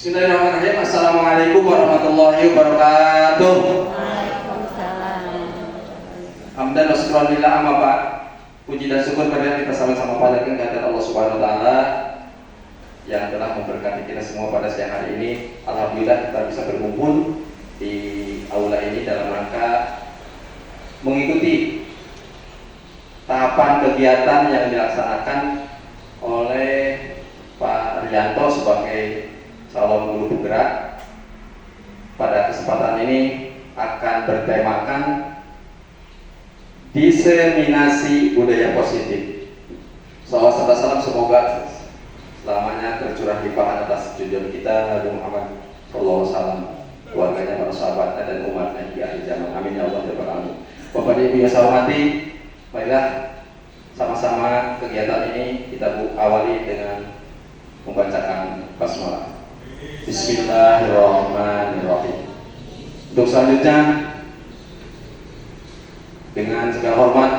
Bismillahirrahmanirrahim. Assalamualaikum warahmatullahi wabarakatuh. Waalaikumsalam. Hamdan wa syukran lillah, amma ba'd. Puji dan syukur pada kita sama-sama panjatkan kehadirat Allah Subhanahu wa taala yang telah memberkati kita semua pada siang hari ini. Alhamdulillah kita bisa berkumpul di aula ini dalam rangka mengikuti tahapan kegiatan yang dilaksanakan oleh Pak Rianto sebagai calon guru penggerak. Pada kesempatan ini akan bertemakan diseminasi budaya positif. Salawat serta salam semoga selamanya tercurah limpahan atas junjungan kita Nabi Muhammad SAW, keluarganya, para sahabatnya dan umatnya di akhir zaman. Amin ya Allah ya Rabbal alamin. Bapak Ibu yang saya hormati, baiklah sama-sama kegiatan ini kita awali dengan membacakan basmalah. Bismillahirrahmanirrahim. Untuk selanjutnya dengan segala hormat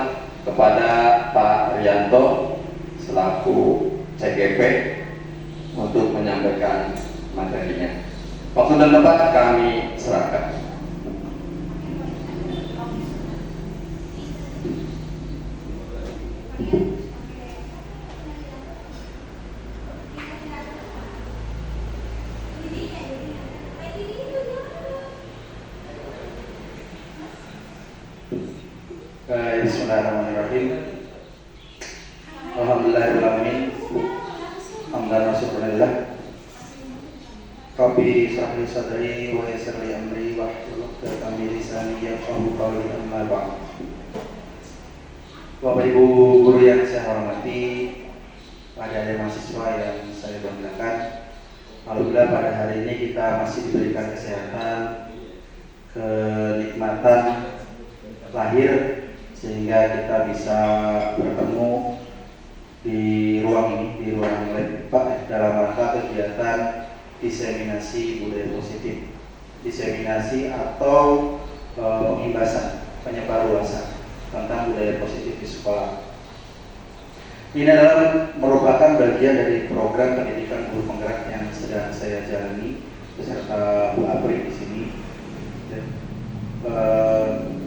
kepada Pak Rianto selaku CGP untuk menyampaikan materinya. Waktu dan tempat kami serahkan. Bismillahirrahmanirrahim. Alhamdulillahirrahmanirrahim. Hamdan wa syukurillah. Rabbi shrah li sadri wa yassir li amri wahlul 'uqdatam min lisani yafqahu qawli, amma ba'd. Bapak Ibu guru yang saya hormati, adik-adik mahasiswa yang saya banggakan, alhamdulillah pada hari ini kita masih diberikan kesehatan, kenikmatan lahir sehingga kita bisa bertemu di ruang ini, di ruang Pak, dalam rangka kegiatan diseminasi budaya positif, diseminasi atau pengimbasan, penyebarluasan tentang budaya positif di sekolah. Ini adalah merupakan bagian dari program pendidikan guru penggerak yang sedang saya jalani beserta Bu Apri di sini.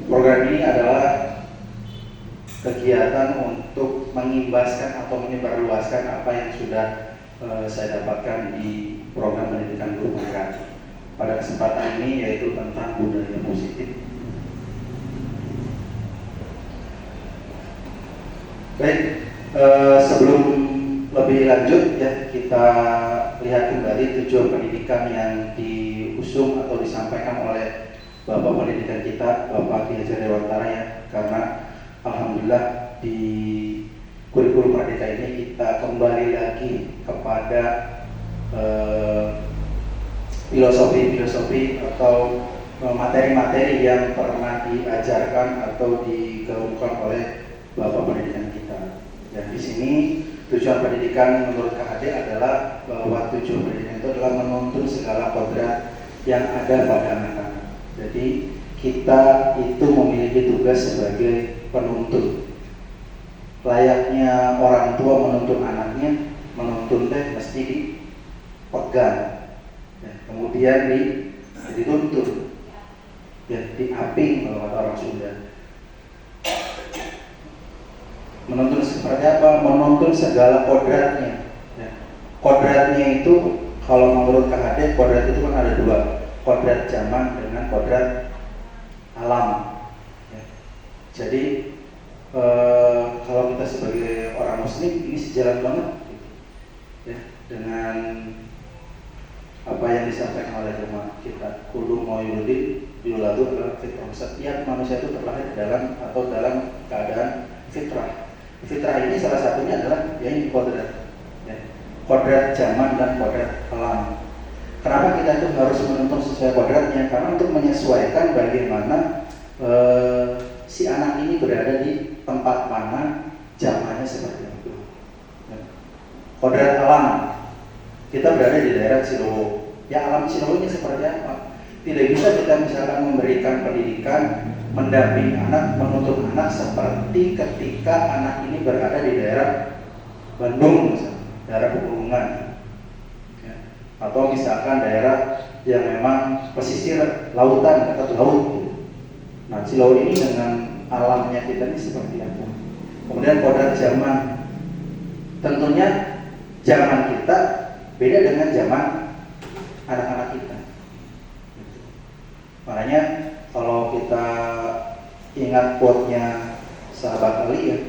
Program ini adalah kegiatan untuk mengimbaskan atau menyebarluaskan apa yang sudah saya dapatkan di program pendidikan guru penggerak pada kesempatan ini, yaitu tentang budaya positif. Baik, sebelum lebih lanjut ya, kita lihat kembali tujuan pendidikan yang diusung atau disampaikan oleh Bapak Pendidikan kita, Bapak Ki Hajar Dewantara ya, karena alhamdulillah di kurikulum Merdeka ini kita kembali lagi kepada filosofi atau materi-materi yang pernah diajarkan atau digaungkan oleh Bapak Pendidikan kita. Dan di sini tujuan pendidikan menurut KHD adalah bahwa tujuan pendidikan itu adalah menuntun segala kodrat yang ada pada anak-anak. Jadi kita itu memiliki tugas sebagai penuntun. Layaknya orang tua menuntun anaknya, menuntun mesti dipegang, ya, kemudian dituntun, ya, diaping kalau kata orang Sunda. Menuntun seperti apa? Menuntun segala kodratnya. Ya. Kodratnya itu kalau menurut KHD, kodrat itu kan ada dua, kodrat zaman dengan kodrat alam. Ya. Jadi kalau kita sebagai orang Muslim ini sejalan banget ya, dengan apa yang disampaikan oleh agama kita. Kullu mauludin yuladu adalah fitrah. Setiap manusia itu terlahir dalam keadaan fitrah. Fitrah ini salah satunya adalah ya ini kodrat, ya. Kodrat zaman dan kodrat alam. Kenapa kita itu harus menuntun sesuai kodratnya? Karena untuk menyesuaikan bagaimana si anak ini berada di tempat mana, zamannya seperti itu. Ya. Kodrat alam, kita berada di daerah Cilowo. Ya, alam Cilowo ini seperti apa? Tidak bisa kita misalkan memberikan pendidikan, mendampingi anak, menuntun anak seperti ketika anak ini berada di daerah Bandung, misalnya, daerah Pegunungan, ya. Atau misalkan daerah yang memang pesisir lautan, dekat laut. Nah, Cilowo ini dengan alamnya kita ini seperti apa? Kemudian kodrat zaman, tentunya zaman kita beda dengan zaman anak-anak kita. Makanya kalau kita ingat quote-nya sahabat Ali ya,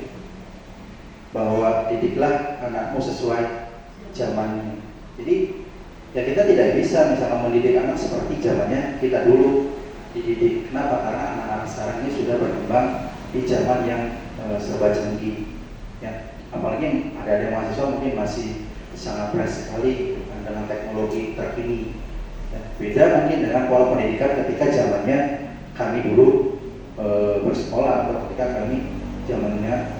bahwa didiklah anakmu sesuai zamannya. Jadi ya kita tidak bisa misalnya mendidik anak seperti zamannya kita dulu dididik. Kenapa? Karena anak-anak sekarang ini sudah berkembang di zaman yang serba canggih. Ya, apalagi ada mahasiswa mungkin masih sangat fresh sekali dengan teknologi terkini. Ya, beda mungkin dengan pola pendidikan ketika zamannya kami dulu bersekolah atau ketika kami zamannya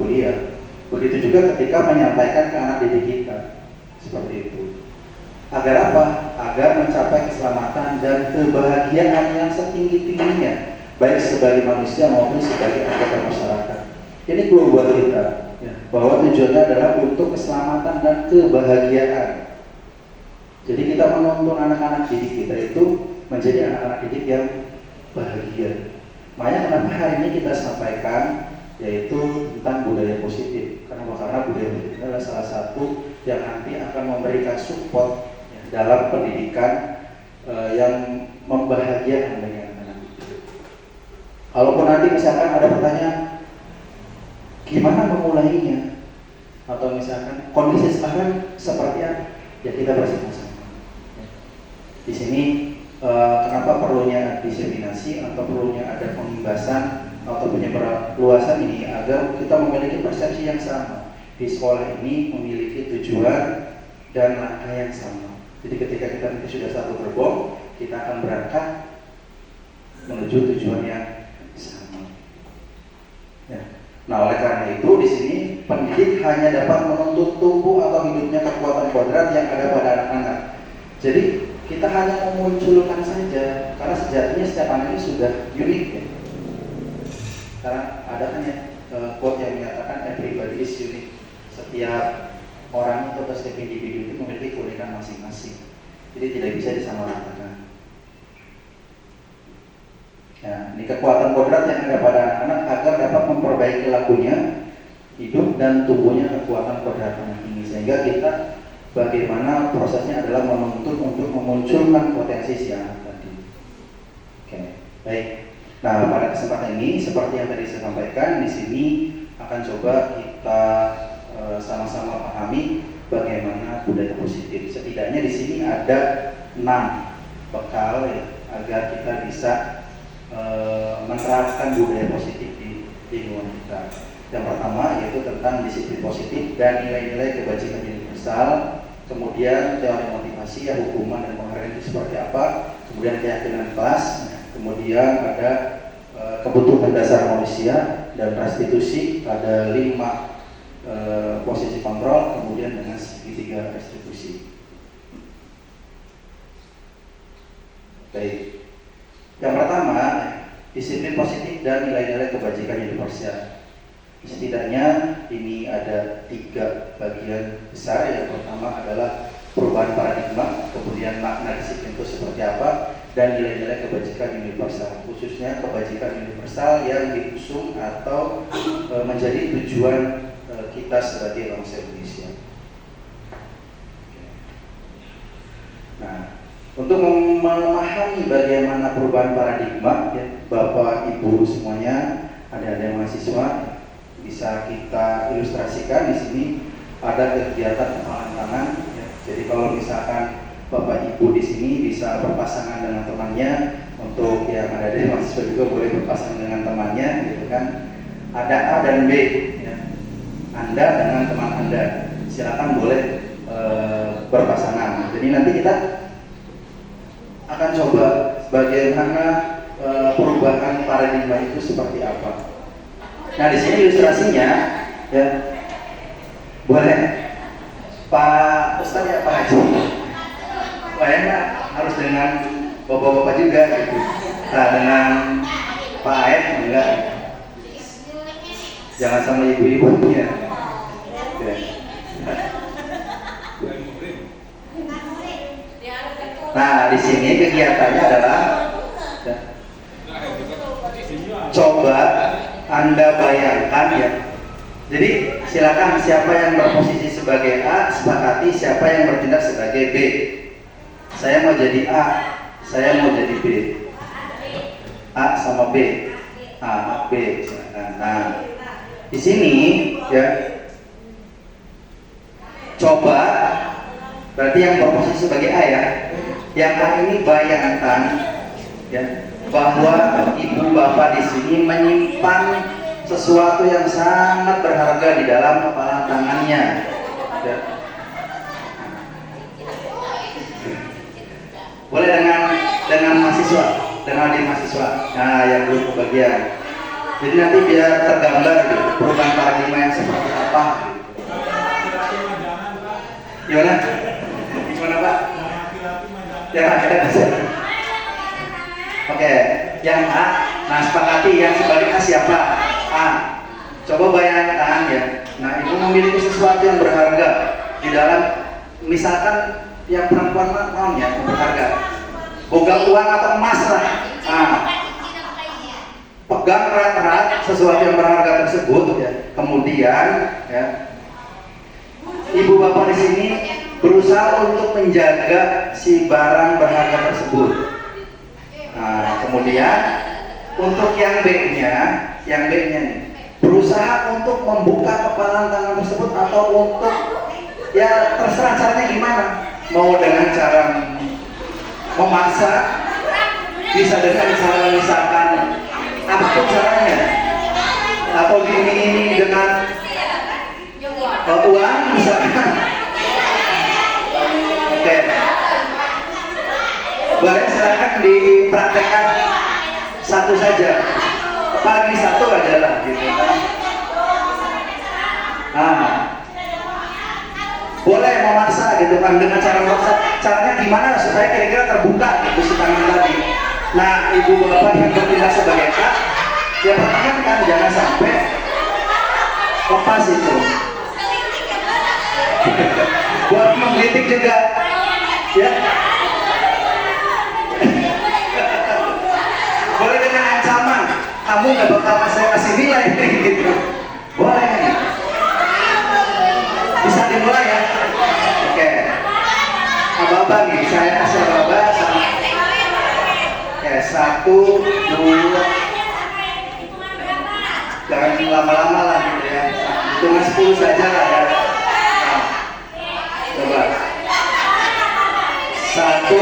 kuliah. Begitu juga ketika menyampaikan ke anak didik kita seperti itu. Agar apa? Agar mencapai keselamatan dan kebahagiaan yang setinggi-tingginya, baik sebagai manusia maupun sebagai anggota masyarakat. Ini guru buat kita, ya, bahwa tujuannya adalah untuk keselamatan dan kebahagiaan. Jadi kita menuntun anak-anak didik kita itu menjadi anak-anak didik yang bahagia. Makanya kenapa hari ini kita sampaikan yaitu tentang budaya positif. Karena budaya positif adalah salah satu yang nanti akan memberikan support ya, dalam pendidikan yang membahagiakan bagi anak-anak itu. Kalaupun nanti misalkan ada pertanyaan, gimana memulainya? Atau misalkan kondisi sekarang seperti apa? Ya kita bersama-sama. Di sini kenapa perlunya diseminasi atau perlunya ada pembahasan atau penyebarluasan ini agar kita memiliki persepsi yang sama. Di sekolah ini memiliki tujuan dan langkah yang sama. Jadi ketika kita nanti sudah satu gerbong, kita akan berangkat menuju tujuan yang sama. Ya. Nah, oleh karena itu di sini pendidik hanya dapat menuntut tumbuh atau hidupnya kekuatan kodrat yang ada pada anak-anak. Jadi kita hanya memunculkan saja, karena sejatinya setiap anak ini sudah unik ya. Karena ada hanya quote yang menyatakan everybody is unique. Setiap orang atau setiap individu itu memiliki keunikan masing-masing. Jadi tidak bisa disamaratakan. Ya, ini kekuatan kodrat yang ada pada anak-anak agar dapat memperbaiki lakunya, hidup dan tumbuhnya kekuatan kodrat anak ini. Sehingga kita bagaimana prosesnya adalah menuntut untuk memunculkan potensi si anak tadi. Oke, baik. Nah, pada kesempatan ini seperti yang tadi saya sampaikan, di sini akan coba kita sama-sama pahami bagaimana budaya positif. Setidaknya di sini ada 6 bekal ya, agar kita bisa menerapkan budaya positif di lingkungan kita. Yang pertama yaitu tentang disiplin positif dan nilai-nilai kebajikan universal. Kemudian teori motivasi, ya, hukuman dan penghargaan itu seperti apa. Kemudian keyakinan kelas. Kemudian ada kebutuhan dasar manusia dan restitusi. Ada 5 posisi kontrol. Kemudian dengan segitiga restitusi. Baik. Yang pertama, disiplin positif dan nilai-nilai kebajikan universal. Setidaknya ini ada 3 bagian besar. Yang pertama adalah perubahan paradigma, kemudian makna disiplin itu seperti apa, dan nilai-nilai kebajikan universal, khususnya kebajikan universal yang diusung atau menjadi tujuan kita sebagai bangsa Indonesia. Nah, untuk memahami bagaimana perubahan paradigma, ya, Bapak Ibu semuanya, ada mahasiswa, bisa kita ilustrasikan di sini ada kegiatan kenalan tangan. Ya. Jadi kalau misalkan Bapak Ibu di sini bisa berpasangan dengan temannya, untuk yang ada di mahasiswa juga boleh berpasangan dengan temannya, gitu kan. Ada A dan B. Ya. Anda dengan teman Anda. Silakan boleh berpasangan. Jadi nanti kita akan coba bagaimana perubahan paradigma itu seperti apa. Nah, di sini ilustrasinya ya. Boleh Pak Ustadz ya Pak Haji. Wah, enak harus dengan bapak-bapak juga gitu. Nah, dengan Pak Aed enggak. Jangan sama ibu-ibunya. Ya. Nah, di sini kegiatannya adalah ya, coba Anda bayangkan ya. Jadi silakan siapa yang berposisi sebagai A sepakati siapa yang bertindak sebagai B. Saya mau jadi A, saya mau jadi B. A sama B, A, B. Silakan. Nah, di sini ya, coba berarti yang berposisi sebagai A ya. Yang A ini bayangkan ya bahwa ibu bapak di sini menyimpan sesuatu yang sangat berharga di dalam kepala tangannya. Ya. Boleh dengan mahasiswa, dengan adik mahasiswa. Nah, yang belum kebagian. Jadi nanti biar tergambar gitu, perubahan paradigma yang seperti apa. Gimana? Gimana Pak? Ya, ada. Oke, yang A, nah sepakati yang sebaliknya siapa? A. Coba bayangkan ya. Nah, ibu memiliki sesuatu yang berharga di dalam, misalkan yang perempuan non ya yang berharga. Boga uang atau emas lah. Nah, pegang erat-erat sesuatu yang berharga tersebut ya. Kemudian ya, ibu bapak di sini berusaha untuk menjaga si barang berharga tersebut. Nah, kemudian untuk yang B-nya nih, berusaha untuk membuka kepalan tangan tersebut atau untuk ya terserah caranya gimana. Mau dengan cara memaksa, bisa dengan cara misalkan apapun caranya, atau diiming-iming dengan uang misalkan. Oke. Boleh silakan dipraktekkan satu saja. Pagi satu adalah gitu kan. Nah, boleh memaksa gitu kan dengan cara memaksa. Caranya gimana supaya kira-kira terbuka gitu si tangan tadi. Nah, ibu bapak yang bertindak sebagai A, ya pertahankan jangan sampai lepas itu. Buat menggelitik juga, ya. Boleh dengan ancaman, kamu nggak bakal saya kasih nilai gitu. Boleh. Bisa dimulai ya. Oke. Abang nih, saya kasih abang sama. Oke, 1, 2. Jangan lama-lama lah gitu ya. Hitungan 10 saja lah ya. Nah, coba. 1,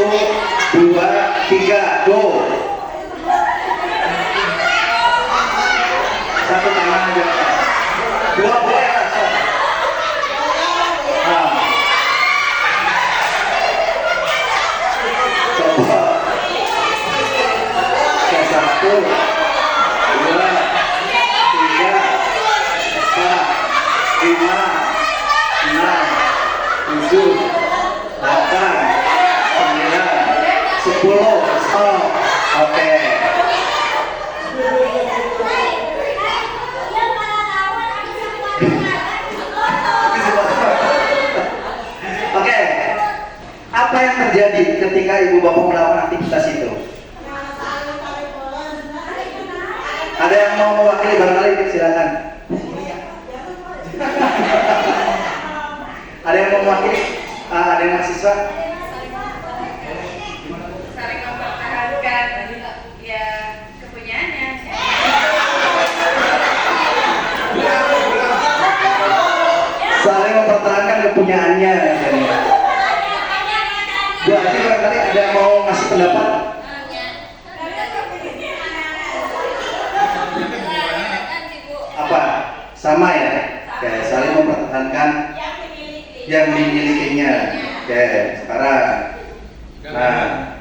2, 3, go. Satu tangan aja. 2 boleh lah. Nah. Coba. Oke, 1, 2, 3, 4, 5, 6, 7, 8, 9, 10. Stop. Oke. Oke, apa yang terjadi ketika ibu bapak melakukan aktivitas itu? Ada yang mau mewakili barangkali? Silakan. Ada yang mau mewakili? Ada yang mahasiswa? Saling mempertahankan ya kepunyaannya. Saling mempertahankan kepunyaannya. Bu Haji barangkali ada yang mau ngasih pendapat? Apa? Sama ya? Oke, saling mempertahankan yang dimilikinya. Oke, sekarang. Nah,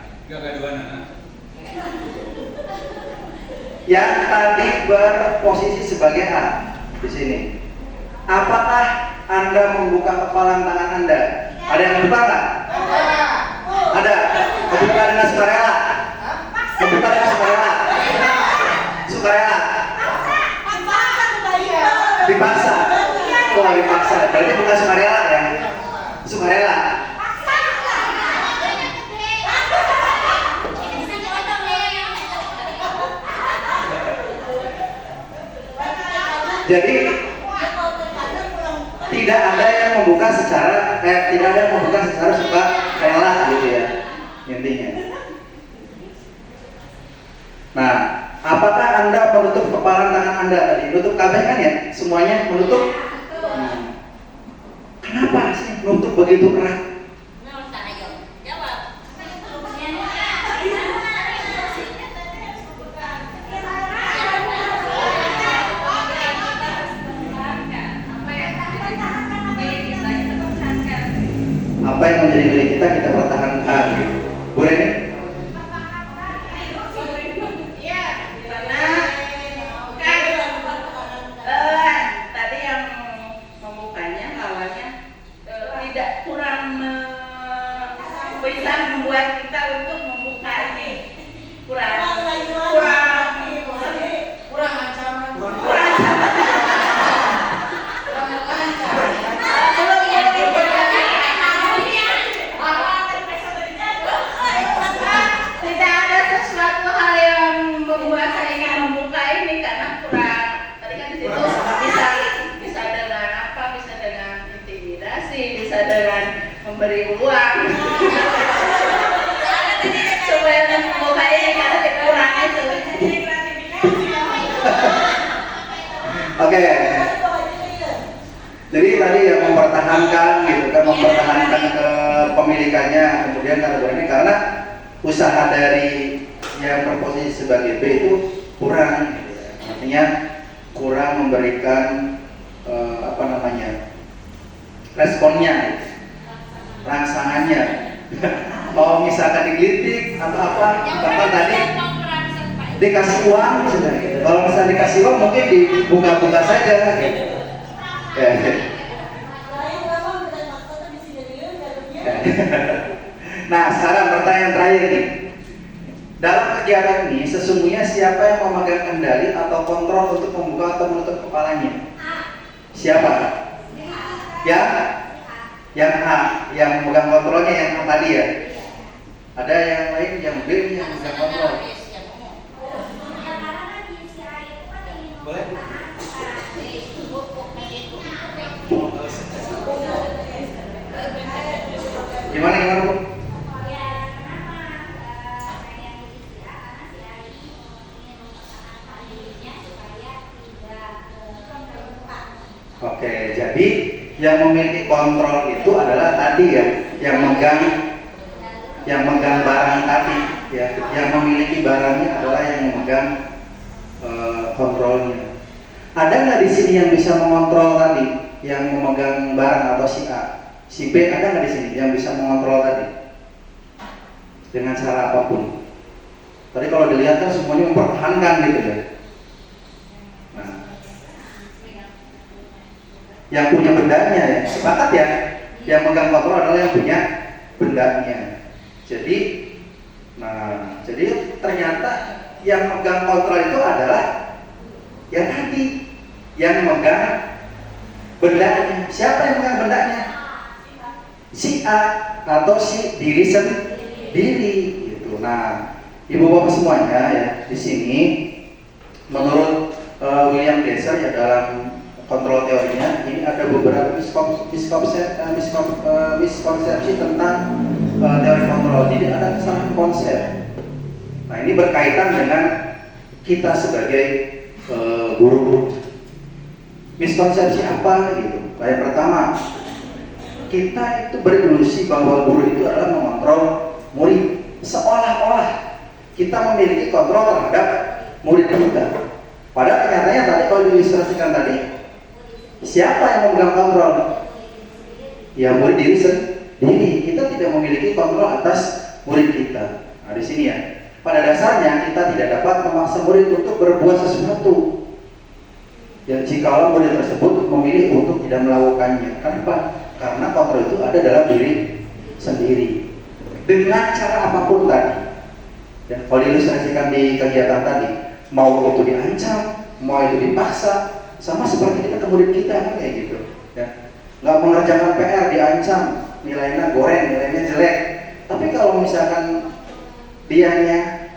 yang tadi berposisi sebagai A di sini. Apakah Anda membuka kepalan tangan Anda? Ada yang membuka nggak? Ada. Membuka dengan sukarela. Membuka dengan sukarela. Sukarela. Dipaksa. Oh, dipaksa. Berarti bukan sukarela ya? Sukarela. Jadi tidak ada yang membuka secara suka rela gitu ya intinya. Nah, apakah Anda menutup kepalan tangan Anda tadi? Menutup kabeh kan ya? Semuanya menutup. Kenapa sih menutup begitu erat? Apa yang menjadi milik kita kita pertahankan. Boleh nih? Iya, karena kan tadi yang membukanya lawannya tidak kurang bisa membuat kita untuk membuka ini kurang tidak ada sesuatu hal yang membuat saya ingin membuka ini karena kurang tadi kan di situ bisa dengan apa, bisa dengan intimidasi, bisa dengan memberi uang supaya membuka ini karena kurang itu. Oke. Jadi tadi yang mempertahankan gitu kan, mempertahankan kepemilikannya, kemudian karena usaha dari yang berposisi sebagai B itu kurang, gitu ya. Artinya kurang memberikan responnya, rangsangannya. Mau misalkan digelitik atau apa, bahkan tadi dikasih uang sudah gitu. Kalau misalnya dikasih uang mungkin dibuka-buka saja gitu. Ya. Nah, sekarang pertanyaan terakhir nih. Dalam kegiatan ini sesungguhnya siapa yang memegang kendali atau kontrol untuk membuka atau menutup kepalanya? Siapa? Yang A, yang memegang kontrolnya yang A tadi ya. Ada yang lain yang B yang memegang kontrol. Boleh? Gimana Bu? Oke, jadi yang memiliki kontrol itu adalah tadi ya, yang megang barang tadi ya, yang memiliki barangnya adalah yang memegang kontrolnya. Ada nggak di sini yang bisa mengontrol tadi, yang memegang barang atau si A, si B ada nggak di sini yang bisa mengontrol tadi dengan cara apapun? Tadi kalau dilihat kan semuanya mempertahankan gitu ya. Nah, yang punya bendanya ya, sepakat ya, yang megang kontrol adalah yang punya bendanya. Jadi ternyata yang megang kontrol itu adalah yang tadi, yang megang bendanya. Siapa yang megang bendanya? Si A atau si diri sendiri gitu. Nah, Ibu Bapak semuanya ya, di sini menurut William Glasser ya dalam kontrol teorinya ini ada beberapa miskonsepsi tentang teori kontrol. Jadi ada kesalahan konsep. Nah, ini berkaitan dengan kita sebagai guru. Miskonsepsi apa gitu? Yang pertama, kita itu berilusi bahwa guru itu adalah mengontrol murid, seolah-olah kita memiliki kontrol terhadap murid kita. Padahal kenyataannya tadi kalau diilustrasikan tadi, Siapa yang memegang kontrol? Ya murid diri sendiri. Kita tidak memiliki kontrol atas murid kita. Nah di sini ya, pada dasarnya kita tidak dapat memaksa murid untuk berbuat sesuatu. Ya jikalau murid tersebut memilih untuk tidak melakukannya. Kenapa? Karena kontrol itu ada dalam diri sendiri. Dengan cara apapun tadi. Dan kalau diilustrasikan di kegiatan tadi, mau itu diancam, mau itu dipaksa, sama seperti kita ke murid kita kan kayak gitu. Ya. Nggak mengerjakan PR diancam, nilainya goreng, nilainya jelek. Tapi kalau misalkan dianya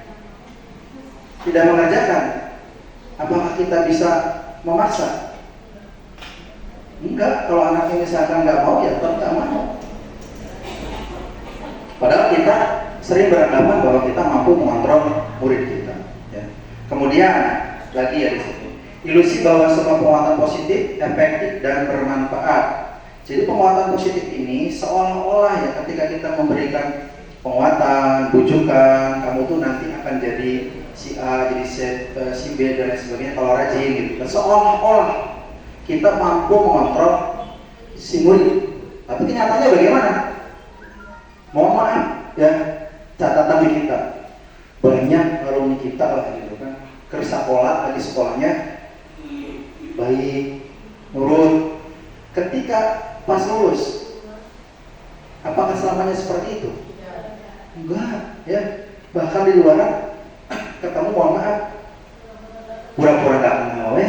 tidak mengerjakan, apakah kita bisa memaksa? Enggak, kalau anaknya misalkan nggak mau ya tetap nggak mau. Padahal kita sering beranggapan bahwa kita mampu mengontrol murid kita. Ya. Kemudian lagi ya di sini, ilusi bahwa semua penguatan positif, efektif dan bermanfaat. Jadi penguatan positif ini seolah-olah ya ketika kita memberikan penguatan, bujukan, kamu tuh nanti akan jadi si A, jadi si B dan lain sebagainya kalau rajin gitu. Seolah-olah kita mampu mengontrol si murid. Tapi kenyataannya bagaimana? Mohon maaf ya, catatan di kita banyak alumni kita lah gitu kan, ke sekolah lagi sekolahnya baik, nurut. Ketika pas lulus, apakah selamanya seperti itu? Enggak ya, bahkan di luar ketemu mohon maaf pura-pura gak kenal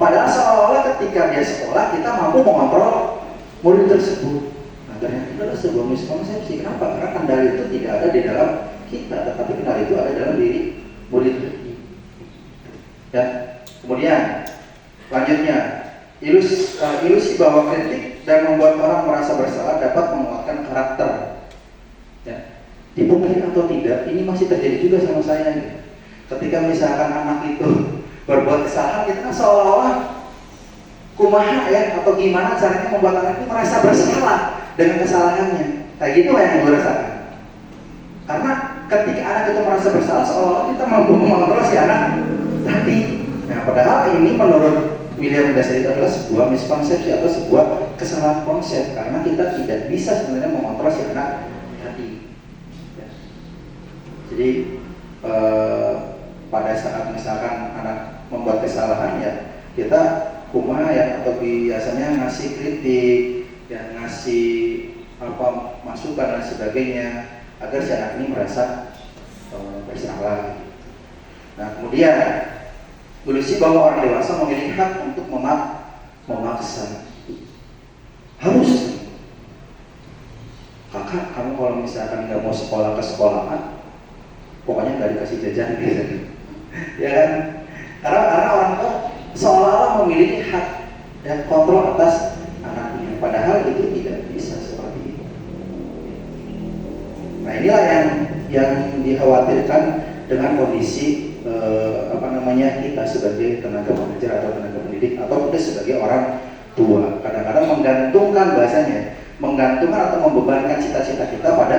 padahal seolah-olah ketika dia sekolah kita mampu mengontrol murid tersebut. Ternyata itu adalah sebuah miskonsepsi. Kenapa? Karena kendali itu tidak ada di dalam kita, tetapi kendali itu ada dalam diri murid kita. Ya. Kemudian lanjutnya, ilusi bahwa kritik dan membuat orang merasa bersalah dapat menguatkan karakter. Ya. Dipungkiri atau tidak, ini masih terjadi juga sama saya. Gitu. Ketika misalkan anak itu berbuat kesalahan, kita kan seolah-olah kumaha ya atau gimana caranya membuat anak itu merasa bersalah dengan kesalahannya. Kayak gitu yang gue rasakan. Karena ketika anak itu merasa bersalah, seolah-olah kita mampu mengontrol si anak tadi. Nah, padahal ini menurut William Glasser itu adalah sebuah miskonsepsi atau sebuah kesalahan konsep. Karena kita tidak bisa sebenarnya mengontrol si anak tadi. Ya. Jadi pada saat misalkan anak membuat kesalahan ya kita kumaha ya atau biasanya ngasih kritik, ya ngasih apa masukan dan sebagainya agar si anak ini merasa bersalah. Nah kemudian ilusi bahwa orang dewasa memiliki hak untuk memaksa. Harus kakak kamu kalau misalkan nggak mau sekolah ke sekolahan, pokoknya nggak dikasih jajan gitu. Ya kan? Karena orang tua seolah-olah memiliki hak dan kontrol atas anaknya, padahal itu tidak bisa seperti itu. Nah inilah yang dikhawatirkan dengan kondisi kita sebagai tenaga pengajar atau tenaga pendidik atau kita sebagai orang tua. Kadang-kadang menggantungkan atau membebankan cita-cita kita pada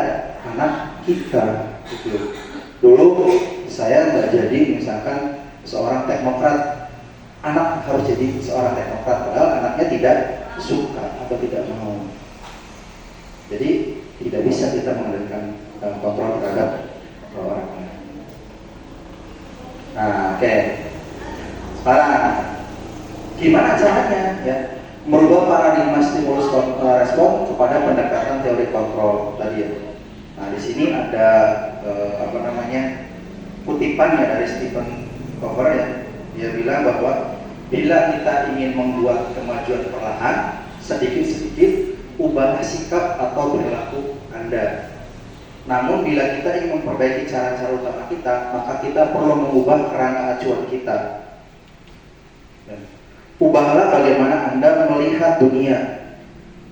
anak kita. Gitu. Dulu saya nggak jadi misalkan seorang teknokrat, anak harus jadi seorang teknokrat, padahal anaknya tidak suka atau tidak mau. Jadi tidak bisa kita mengendalikan kontrol terhadap orang. Nah, oke. Sekarang gimana caranya ya merubah paradigma stimulus respon kepada pendekatan teori kontrol tadi ya. Nah, di sini ada kutipan ya dari Stephen Cover ya. Dia bilang bahwa bila kita ingin membuat kemajuan perlahan, sedikit-sedikit ubahlah sikap atau perilaku Anda. Namun bila kita ingin memperbaiki cara-cara utama kita, maka kita perlu mengubah kerangka acuan kita. Ubahlah bagaimana Anda melihat dunia,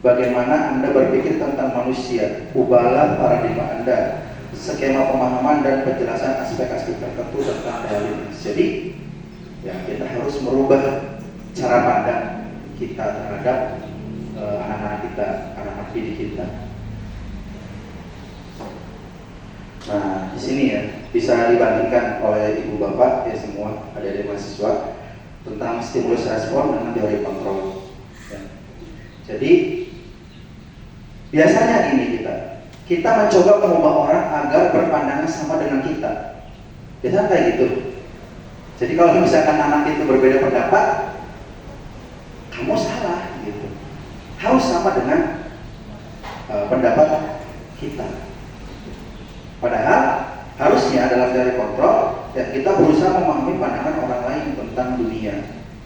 bagaimana Anda berpikir tentang manusia. Ubahlah paradigma Anda, skema pemahaman dan penjelasan aspek-aspek tertentu tentang realitas. Jadi, ya kita harus merubah cara pandang kita terhadap anak-anak kita, anak-anak didik kita. Nah, di sini ya bisa dibandingkan oleh ibu bapak ya semua adik-adik mahasiswa tentang stimulus respon dengan teori kontrol. Ya. Jadi biasanya gini, kita mencoba mengubah orang agar berpandangan sama dengan kita. Biasanya kayak gitu. Jadi kalau misalkan anak itu berbeda pendapat, kamu salah gitu. Harus sama dengan pendapat kita. Padahal harusnya dalam teori kontrol ya kita berusaha memahami pandangan orang lain tentang dunia.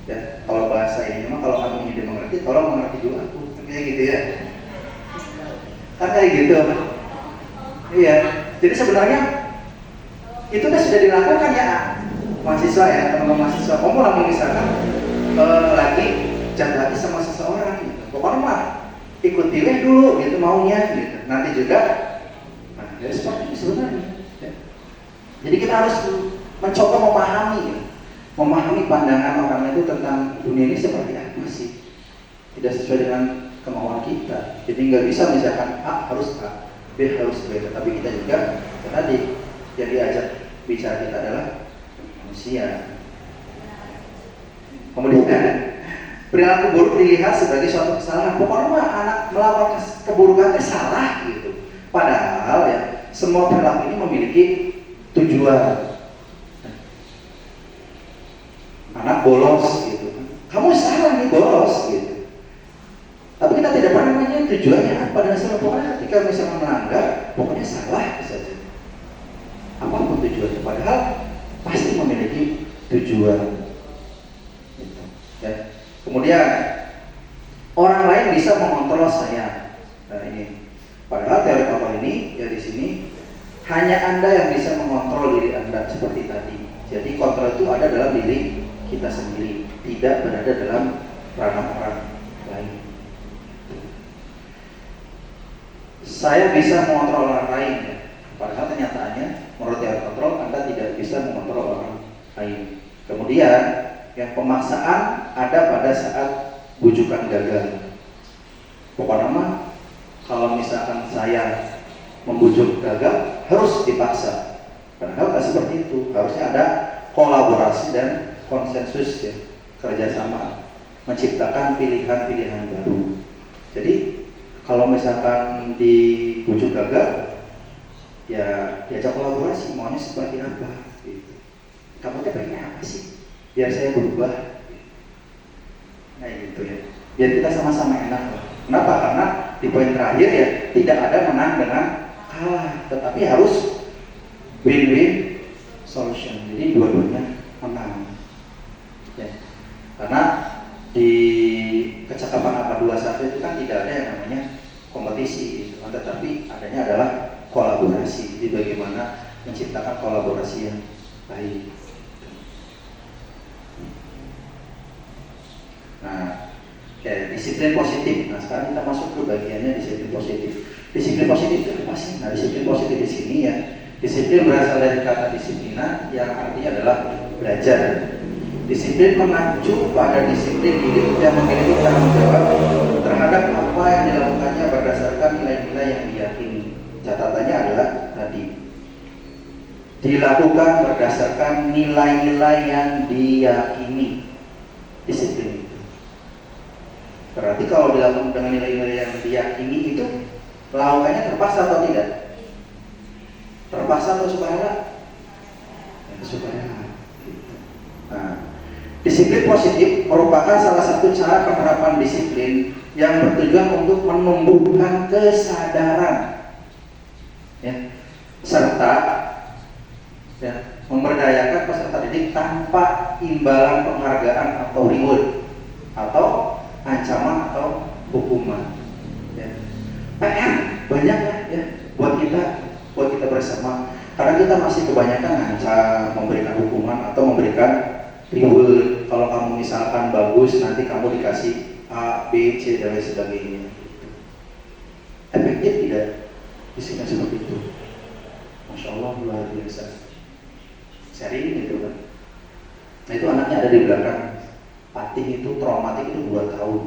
Ya, kalau bahasa ini memang kalau kamu ingin dimengerti, tolong mengerti dulu aku. Kayak gitu ya. Kan kayak gitu. Iya. Jadi sebenarnya itu kan sudah dilakukan ya mahasiswa ya, teman-teman mahasiswa. Kamu lagi misalkan lagi jadwal sama seseorang gitu. Pokoknya mah ikuti dulu gitu maunya gitu. Nanti juga ya seperti itu sebenarnya. Ya. Jadi kita harus mencoba memahami pandangan orang itu tentang dunia ini seperti apa sih. Tidak sesuai dengan kemauan kita. Jadi nggak bisa misalkan A harus A, B harus B. Tapi kita juga tadi yang diajak bicara kita adalah manusia. Kemudian perilaku buruk dilihat sebagai suatu kesalahan. Pokoknya mah anak melakukan keburukan itu salah gitu. Padahal ya semua perilaku ini memiliki tujuan. Anak bolos gitu, kamu salah nih bolos gitu. Tapi kita tidak pernah nanya tujuannya apa dan salah. Pokoknya ketika misalnya melanggar, pokoknya salah saja. Apapun tujuannya, padahal pasti memiliki tujuan. Gitu. Ya. Kemudian orang lain bisa mengontrol saya. Nah ini, padahal teori kontrol ini ya di sini hanya Anda yang bisa mengontrol diri Anda seperti tadi. Jadi kontrol itu ada dalam diri kita sendiri, tidak berada dalam ranah orang lain. Saya bisa mengontrol orang lain, ya. Padahal kenyataannya menurut teori kontrol Anda tidak bisa mengontrol orang lain. Kemudian yang pemaksaan ada pada saat bujukan gagal. Pokoknya mah kalau misalkan saya membujuk gagal harus dipaksa. Padahal tidak seperti itu. Harusnya ada kolaborasi dan konsensus ya, kerjasama, menciptakan pilihan-pilihan baru. Jadi kalau misalkan dibujuk gagal, ya diajak kolaborasi, maunya seperti apa? Gitu. Kamu pengennya apa sih? Biar saya berubah. Nah gitu ya. Biar kita sama-sama enak. Kenapa? Karena di poin terakhir ya tidak ada menang dengan kalah, tetapi harus win-win solution. Jadi dua-duanya menang. Ya. Karena di kecakapan APA 21 itu kan tidak ada yang namanya kompetisi, gitu. Tetapi adanya adalah kolaborasi. Jadi bagaimana menciptakan kolaborasi yang baik. Nah, disiplin positif. Nah, sekarang kita masuk ke bagiannya disiplin positif. Disiplin positif itu apa sih? Nah, disiplin positif di sini ya. Disiplin berasal dari kata disiplina yang artinya adalah belajar. Disiplin mengacu pada disiplin diri yang memiliki tanggung jawab terhadap apa yang dilakukannya berdasarkan nilai-nilai yang diyakini. Catatannya adalah tadi dilakukan berdasarkan nilai-nilai yang diyakini. Disiplin itu berarti kalau dilakukan dengan nilai-nilai yang diyakini itu melakukannya terpaksa atau tidak? Terpaksa atau sukarela? Sukarela. Nah, disiplin positif merupakan salah satu cara penerapan disiplin yang bertujuan untuk menumbuhkan kesadaran, ya, serta ya, memberdayakan peserta didik tanpa imbalan penghargaan atau reward atau ancaman atau hukuman. Ya. PR banyak ya buat kita bersama. Karena kita masih kebanyakan ngancam, memberikan hukuman atau memberikan reward. Kalau kamu misalkan bagus, nanti kamu dikasih A, B, C, dan lain sebagainya. Efektif tidak? Disiplin seperti itu. Masya Allah, luar biasa. Sering gitu kan. Nah itu anaknya ada di belakang. Patih itu traumatik itu 2 tahun.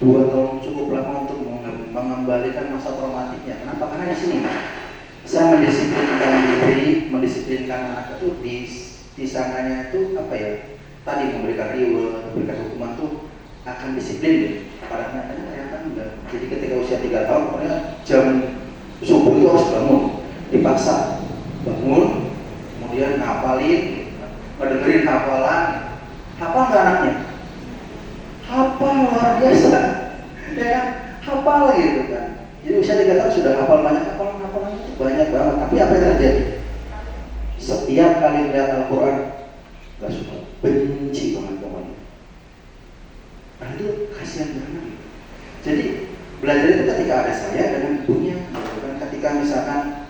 2 tahun cukup lama untuk mengembalikan masa traumatiknya. Kenapa? Karena di sini saya mendisiplinkan diri, mendisiplinkan anak itu di di sananya itu apa ya? Tadi memberikan reward, memberikan hukuman tuh akan disiplin. Pada nyatanya ternyata enggak. Jadi ketika usia 3 tahun, pokoknya jam subuh itu harus bangun, dipaksa bangun, kemudian ngapalin, ngedengerin hafalan. Hafal nggak anaknya? Hafal luar biasa, ya kan? Hafal gitu kan. Jadi usia 3 tahun sudah hafal banyak, hafalan itu banyak banget. Tapi apa yang terjadi? Setiap kali melihat Al-Quran, nggak suka, benci banget pokoknya. Nah itu kasihan banget. Jadi belajar itu ketika ada saya dengan ibunya, gitu kan? Ketika misalkan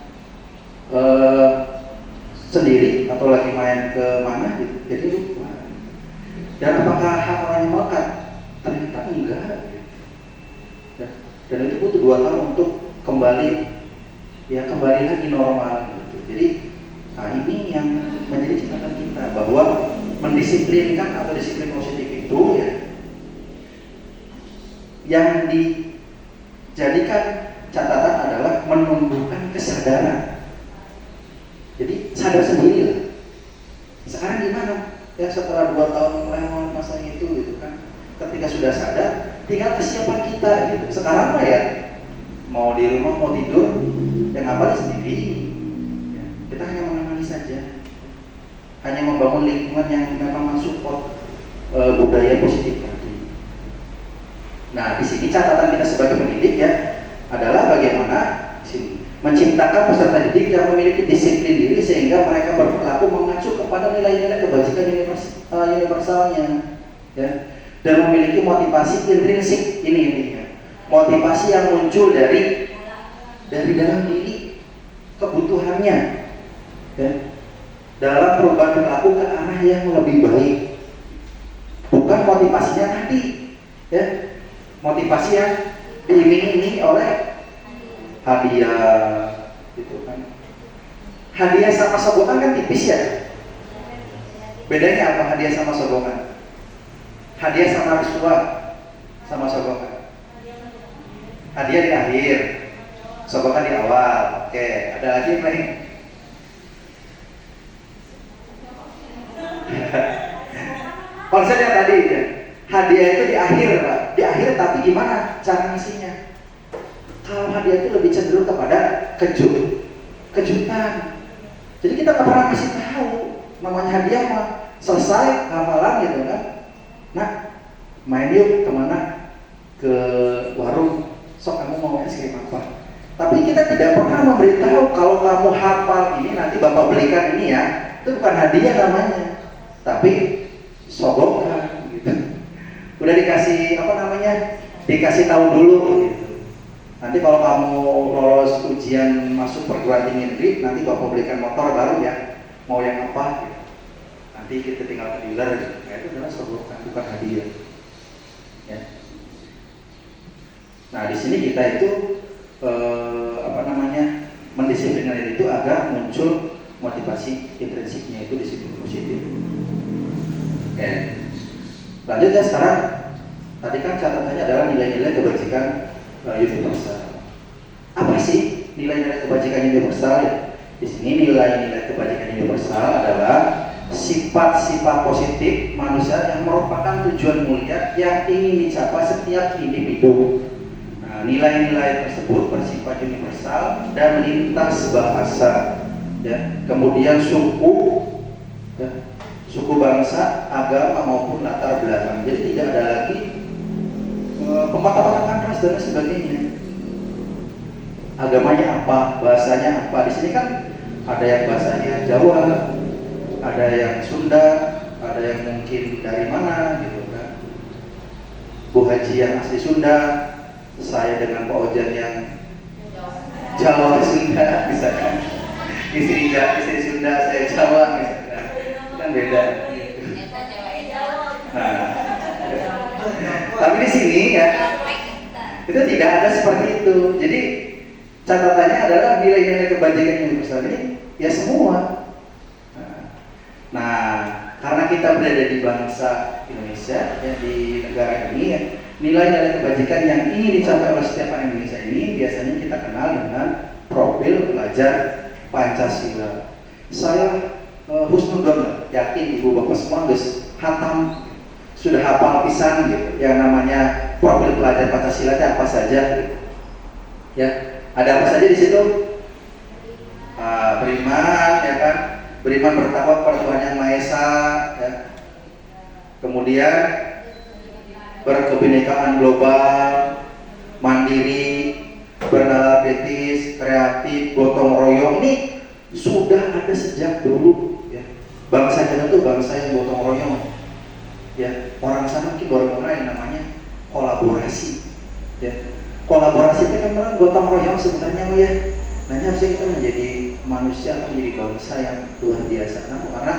sendiri atau lagi main ke mana gitu, jadi lupa. Dan apakah hafalannya melekat? Ternyata enggak. Dan itu butuh 2 tahun untuk kembali lagi normal gitu. Jadi ini yang menjadi catatan kita bahwa mendisiplinkan atau disiplin positif itu ya yang dijadikan catatan adalah menumbuhkan kesadaran. Jadi sadar sendiri lah. Sekarang gimana? Ya setelah 2 tahun melewati masa itu gitu kan. Ketika sudah sadar, tinggal kesiapan kita gitu. Sekarang mah ya mau di rumah mau tidur, yang ngapalin sendiri. Ya, kita hanya mengenali saja. Hanya membangun lingkungan yang memang mensupport budaya positif tadi. Nah, di sini catatan kita sebagai pendidik ya adalah bagaimana menciptakan peserta didik yang memiliki disiplin diri sehingga mereka berperilaku mengacu kepada nilai-nilai kebajikan universalnya, ya, dan memiliki motivasi intrinsik. Ini intinya, motivasi yang muncul dari dalam diri, kebutuhannya, ya, dalam perubahan perilaku ke arah yang lebih baik, bukan motivasinya tadi, ya, motivasi yang diiming-imingi oleh hadiah, gitu kan. Hadiah sama sogokan kan tipis ya. Bedanya apa hadiah sama sogokan? Hadiah sama risuah sama sogokan. Hadiah di akhir, sogokan di awal. Oke, ada lagi apa nih? Konsepnya tadi ya. Hadiah itu di akhir, Pak. Di akhir tapi gimana cara ngisinya? Kalau hadiah itu lebih cenderung kepada kejutan. Jadi kita nggak pernah kasih tahu namanya hadiah mah selesai hafalan gitu kan. Nah, main yuk kemana? Ke warung. Sok kamu mau es krim apa? Tapi kita tidak pernah memberitahu kalau kamu hafal ini nanti bapak belikan ini ya. Itu bukan hadiah namanya, tapi sogokan gitu. Udah dikasih apa namanya? Dikasih tahu dulu gitu. Nanti kalau kamu lolos ujian masuk perguruan tinggi negeri, nanti bapak belikan motor baru ya. Mau yang apa? Gitu. Nanti kita tinggal ke dealer. Nah, itu adalah sogokan, bukan hadiah. Ya. Nah di sini kita itu mendisiplinkan diri itu agar muncul motivasi intrinsiknya itu disiplin positif. Oke. Lanjut ya sekarang. Tadi kan catatannya adalah nilai-nilai kebajikan universal. Apa sih nilai-nilai kebajikan universal? Di sini nilai-nilai kebajikan universal adalah sifat-sifat positif manusia yang merupakan tujuan mulia yang ingin dicapai setiap individu. Nah, nilai-nilai tersebut bersifat universal dan lintas bahasa, ya. Kemudian suku, ya, suku bangsa, agama maupun latar belakang. Jadi tidak ada lagi pemata-patakan ras dan sebagainya. Agamanya apa, bahasanya apa. Di sini kan ada yang bahasanya Jawa, ada yang Sunda, ada yang mungkin dari mana gitu kan. Bu Haji yang asli Sunda, saya dengan Pak Ojan yang Jawa Sunda misalkan. Istri Sunda, saya Jawa misalkan. Kan beda. Nah, tapi di sini ya itu tidak ada seperti itu. Jadi catatannya adalah nilai-nilai kebajikan universal ini ya semua. Nah, karena kita berada di bangsa Indonesia, ya, di negara ini, ya, nilai-nilai kebajikan yang ingin dicapai oleh setiap orang Indonesia ini biasanya kita kenal dengan profil pelajar Pancasila. Saya husnudon, yakin ibu bapak semua guys hatam, sudah hafal pisan gitu. Yang namanya profil pelajar Pancasila apa saja gitu. Ya, ada apa saja di situ? Beriman, ya kan? Beriman bertakwa kepada Tuhan Yang Maha Esa, ya. Kemudian berkebinekaan global, mandiri, bernalar kritis, kreatif, gotong royong. Ini sudah ada sejak dulu, ya. Bangsa kita tuh bangsa yang gotong royong, ya. Orang sana mungkin baru mulai namanya kolaborasi, ya. Kolaborasi itu kan gotong royong sebenarnya, ya. Nah, harusnya kita menjadi manusia atau menjadi bangsa yang luar biasa. Kenapa? Karena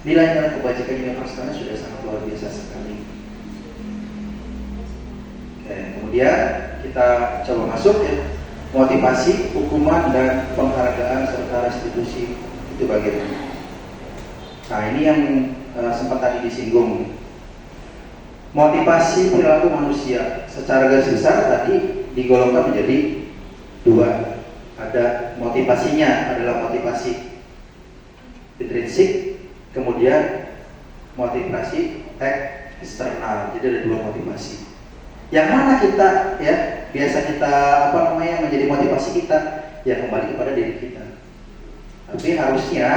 nilai-nilai kebajikan universalnya sudah sangat luar biasa sekali. Oke, kemudian kita coba masuk, ya. Motivasi, hukuman, dan penghargaan serta restitusi itu bagaimana? Nah, ini yang sempat tadi disinggung. Motivasi perilaku manusia secara garis besar tadi digolongkan menjadi dua. Ada motivasinya adalah motivasi intrinsik, kemudian motivasi eksternal. Jadi ada dua motivasi. Yang mana kita, ya, biasa kita menjadi motivasi kita, ya kembali kepada diri kita. Tapi harusnya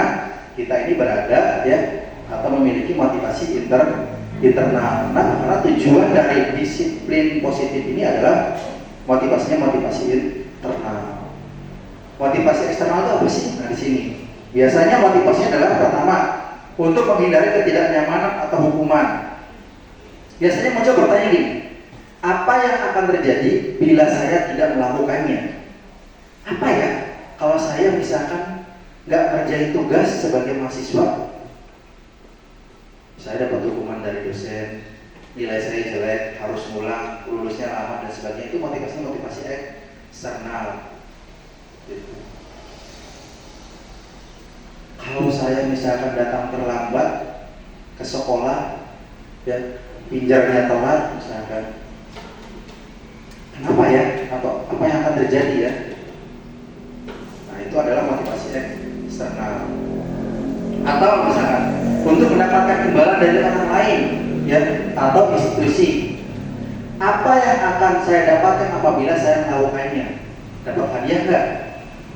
kita ini berada, ya, atau memiliki motivasi internal. Nah, karena tujuan dari disiplin positif ini adalah motivasinya motivasi internal. Motivasi eksternal itu apa sih? Nah, di sini biasanya motivasinya adalah pertama untuk menghindari ketidaknyamanan atau hukuman. Biasanya muncul pertanyaan gini, apa yang akan terjadi bila saya tidak melakukannya? Apa ya kalau saya misalkan nggak ngerjain tugas sebagai mahasiswa? Saya dapat hukuman dari dosen, nilai saya jelek, harus ngulang, lulusnya lama dan sebagainya. Itu motivasi eksternal. Gitu. Kalau saya misalkan datang terlambat ke sekolah, ya, pinjarnya telat misalkan, kenapa ya? Atau apa yang akan terjadi, ya? Nah, itu adalah motivasi eksternal. Atau misalkan untuk mendapatkan imbalan dari orang lain, ya, atau institusi. Apa yang akan saya dapatkan apabila saya melakukannya? Dapat hadiah nggak?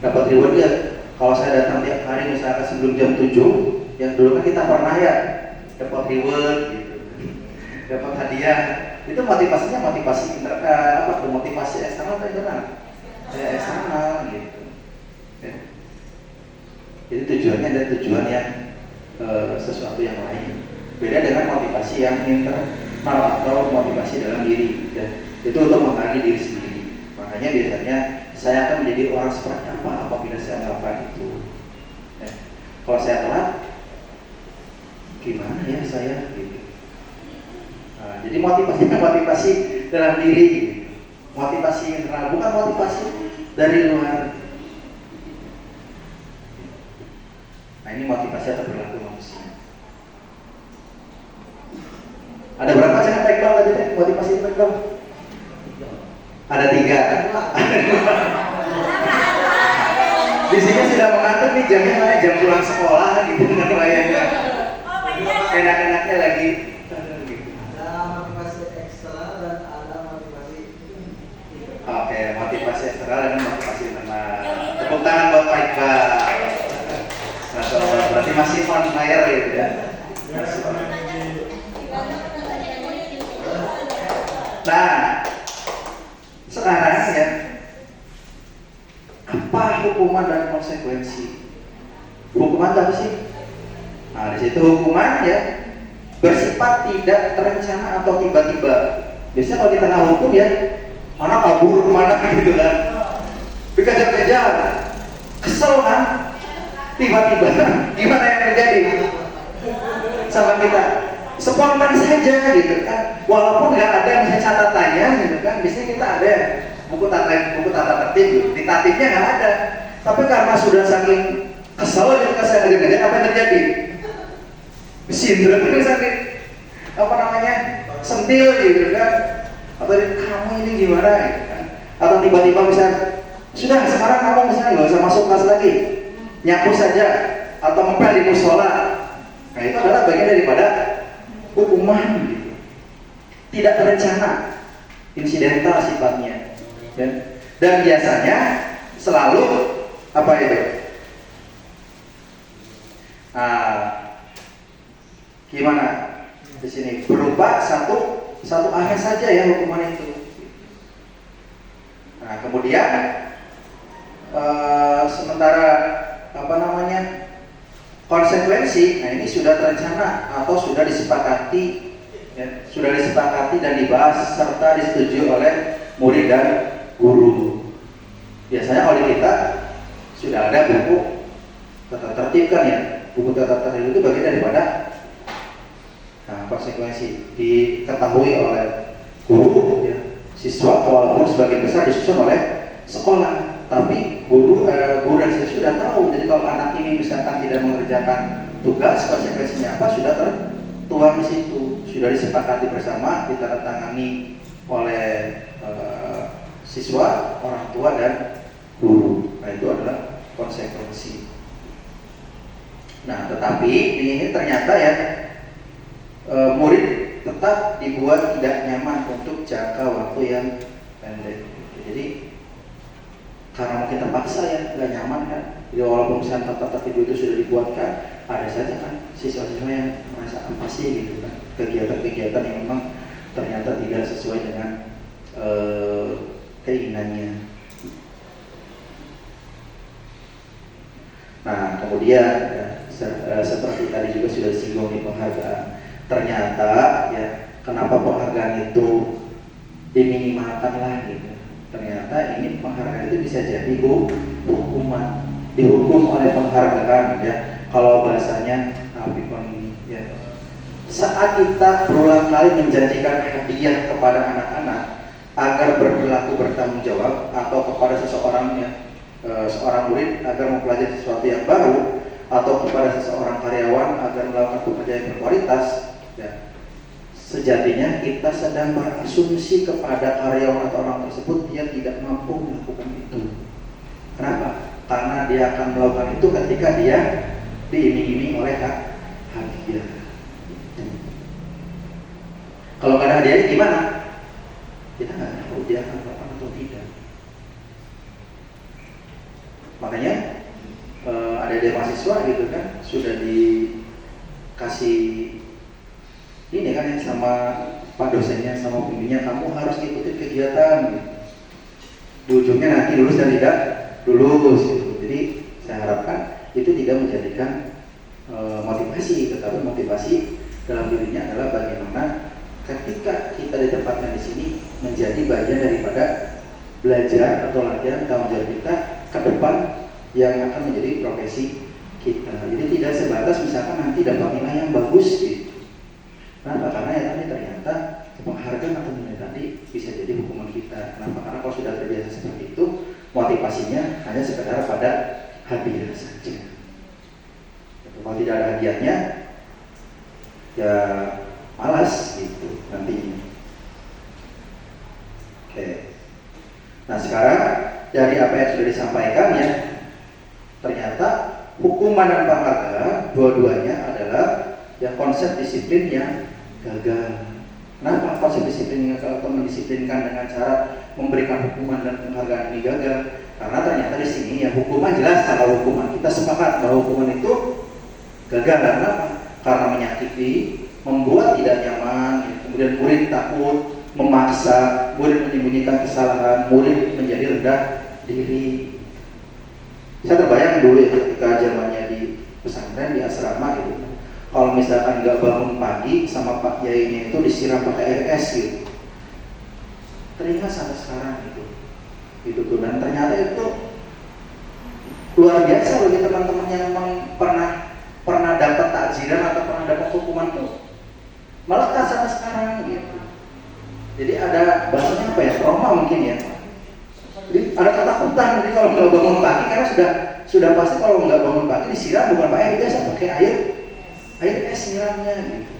Dapat reward nggak? Kalau saya datang tiap hari misalkan sebelum jam 7, yang dulu kan kita pernah, ya, dapat reward gitu, dapat hadiah. Itu motivasinya motivasi motivasi eksternal atau internal? Eksternal gitu. Ya. Jadi tujuannya ada tujuan yang sesuatu yang lain. Beda dengan motivasi yang internal atau motivasi dalam diri, ya. Itu untuk menghargai diri sendiri. Makanya biasanya saya akan menjadi orang seperti apa apabila saya melakukan itu. Ya. Kalau saya telat, gimana ya saya? Gitu. Nah, jadi motivasi dalam diri, motivasi internal, bukan motivasi dari luar. Nah, ini motivasi atau perilaku manusia. Ada berapa cara background tadi? Motivasi background? Ada 3. Di sini sudah mengatur nih jamnya, mana jam pulang sekolah gitu dengan layarnya. Enak-enaknya lagi. Ada motivasi eksternal dan ada motivasi. Oke, motivasi eksternal dan motivasi internal. Tepuk tangan buat Pak Iqbal. Berarti masih on fire gitu, ya. Masih on. Nah, sekarang, ya, apa hukuman dan konsekuensi? Hukuman itu apa sih? Nah, di situ hukuman, ya, bersifat tidak terencana atau tiba-tiba. Biasanya kalau di tengah hukum, ya, mana kabur kemana gitu kan, dikejar-kejar, kesel kan, tiba-tiba gimana yang terjadi sama kita? Spontan saja gitu kan, walaupun nggak ada misalnya catatannya gitu kan. Biasanya kita ada buku tata tertib gitu, di tatibnya nggak ada, tapi karena sudah saking kesel gitu kan, saya ngejar-ngejar, apa yang terjadi? Sindrom itu sakit, sentil gitu kan, atau kamu ini gimana gitu kan, atau tiba-tiba misalnya sudah sekarang kamu misalnya nggak usah masuk kelas lagi, nyapu saja, atau ngepel di musola. Nah itu adalah bagian daripada hukuman gitu. Tidak terencana, insidental sifatnya, ya. Dan biasanya selalu apa itu? Gimana di sini berupa satu ayat saja ya hukuman itu. Nah kemudian sementara konsekuensi, nah ini sudah terencana atau sudah disepakati, ya, dan dibahas serta disetujui oleh murid dan guru. Biasanya oleh kita sudah ada buku tata tertib kan ya, buku tata tertib itu bagian daripada konsekuensi diketahui oleh guru, ya, siswa walaupun sebagian besar disusun oleh sekolah. Tapi guru dan siswa sudah tahu. Jadi kalau anak ini misalkan tidak mengerjakan tugas, konsekuensinya apa sudah tertuang di situ, sudah disepakati bersama, ditandatangani oleh siswa, orang tua dan guru. Nah itu adalah konsekuensi. Nah tetapi ini ternyata ya murid tetap dibuat tidak nyaman untuk jangka waktu yang pendek. Jadi karena mungkin terpaksa ya, nggak nyaman kan. Jadi walaupun misalnya tata tertib itu sudah dibuatkan, ada saja kan siswa-siswa yang merasa apa sih gitu kan, kegiatan-kegiatan yang memang ternyata tidak sesuai dengan keinginannya. Nah kemudian ya, seperti tadi juga sudah disinggung di penghargaan, ternyata ya kenapa penghargaan itu diminimalkan lah gitu. Ternyata ini penghargaan itu bisa jadi hukuman, dihukum oleh penghargaan ya. Kalau bahasanya ya. Saat kita berulang kali menjanjikan hadiah kepada anak-anak agar berperilaku bertanggung jawab, atau kepada seseorang ya, seorang murid agar mempelajari sesuatu yang baru, atau kepada seseorang karyawan agar melakukan pekerjaan yang berkualitas, ya, sejatinya kita sedang berasumsi kepada karyawan atau orang tersebut dia tidak mampu melakukan itu. Kenapa? Karena dia akan melakukan itu ketika dia diiming-iming oleh hadiah. Kalau nggak ada hadiahnya gimana? Kita nggak tahu dia akan melakukan atau tidak. Makanya ada mahasiswa gitu kan sudah dikasih ini kan yang sama pak dosennya, sama pembimbingnya, kamu harus ikuti kegiatan gitu. Di ujungnya nanti lulus dan tidak lulus gitu. Jadi saya harapkan itu tidak menjadikan motivasi, tetapi motivasi dalam dirinya adalah bagaimana ketika kita ditempatkan di sini menjadi bagian daripada belajar atau latihan tanggung jawab kita ke depan yang akan menjadi profesi kita. Jadi tidak sebatas misalkan nanti dapat nilai yang bagus gitu. Kenapa? Karena ya tadi ternyata penghargaan atau nilai tadi bisa jadi hukuman kita. Kenapa? Karena kalau sudah terbiasa seperti itu, motivasinya hanya sekedar pada hadiah saja. Kalau tidak ada hadiahnya, ya malas gitu nantinya. Oke. Nah sekarang dari apa yang sudah disampaikan ya, ternyata hukuman dan penghargaan dua-duanya adalah ya konsep disiplin yang gagal. Kenapa konsep disiplin yang gagal atau mendisiplinkan dengan cara memberikan hukuman dan penghargaan ini gagal? Karena ternyata di sini ya hukuman jelas, kalau hukuman kita sepakat bahwa hukuman itu gagal. Karena menyakiti, membuat tidak nyaman, ya. Kemudian murid takut, memaksa, murid menyembunyikan kesalahan, murid menjadi rendah diri. Saya terbayang dulu ya ketika zamannya di pesantren, di asrama gitu. Kalau misalkan nggak bangun pagi sama Pak Yainya itu disiram pakai air es gitu, teringat sampai sekarang gitu tuh. Dan ternyata itu luar biasa bagi teman-teman yang memang pernah dapat takziran atau pernah dapat hukuman tuh, melekat sampai sekarang gitu. Jadi ada bahasanya apa ya, trauma mungkin ya. Jadi ada ketakutan. Jadi kalau nggak bangun pagi, karena sudah pasti kalau nggak bangun pagi disiram bukan pakai air biasa, pakai air es nyiramnya gitu.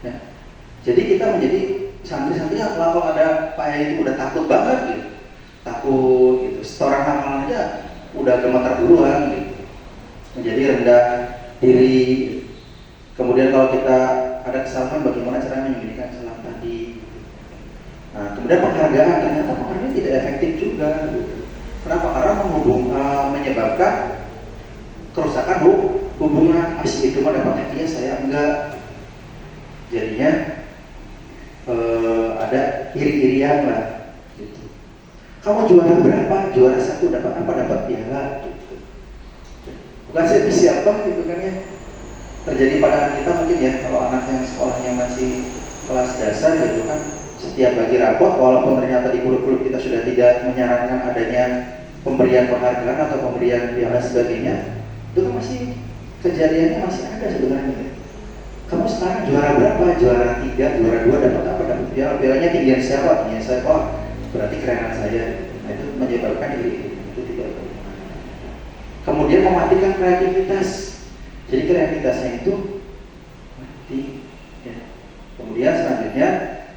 Nah, jadi kita menjadi santri-santri yang kalau ada Pak Yai itu udah takut banget gitu, takut gitu. Setoran hafalan aja udah gemetar duluan gitu, menjadi rendah diri. Kemudian kalau kita ada kesalahan, bagaimana cara menyembunyikan kesalahan tadi. Nah, kemudian penghargaan, ternyata penghargaan tidak efektif juga. Kenapa? Karena menyebabkan kerusakan hubungan. Asli itu mah dapat hadiah, saya enggak. Jadinya ada iri-irian lah. Gitu. Kamu juara berapa? Juara 1, dapat apa? Dapat piala. Gitu. Bukan saya siapa gitu kan ya. Terjadi pada anak kita mungkin ya, kalau anak yang sekolahnya masih kelas dasar gitu kan, setiap bagi rapot walaupun ternyata di guru-guru kita sudah tidak menyarankan adanya pemberian penghargaan atau pemberian piala sebagainya, itu kan masih kejadiannya masih ada sebenarnya. Kamu sekarang juara berapa? Juara 3, juara 2, dapat apa? Dapat piala. Pialanya tinggian siapa? Tinggian saya. Oh, berarti kerenan saya. Nah, itu menyebabkan itu tidak baik. Kemudian mematikan kreativitas. Jadi kreativitasnya itu mati. Ya. Kemudian selanjutnya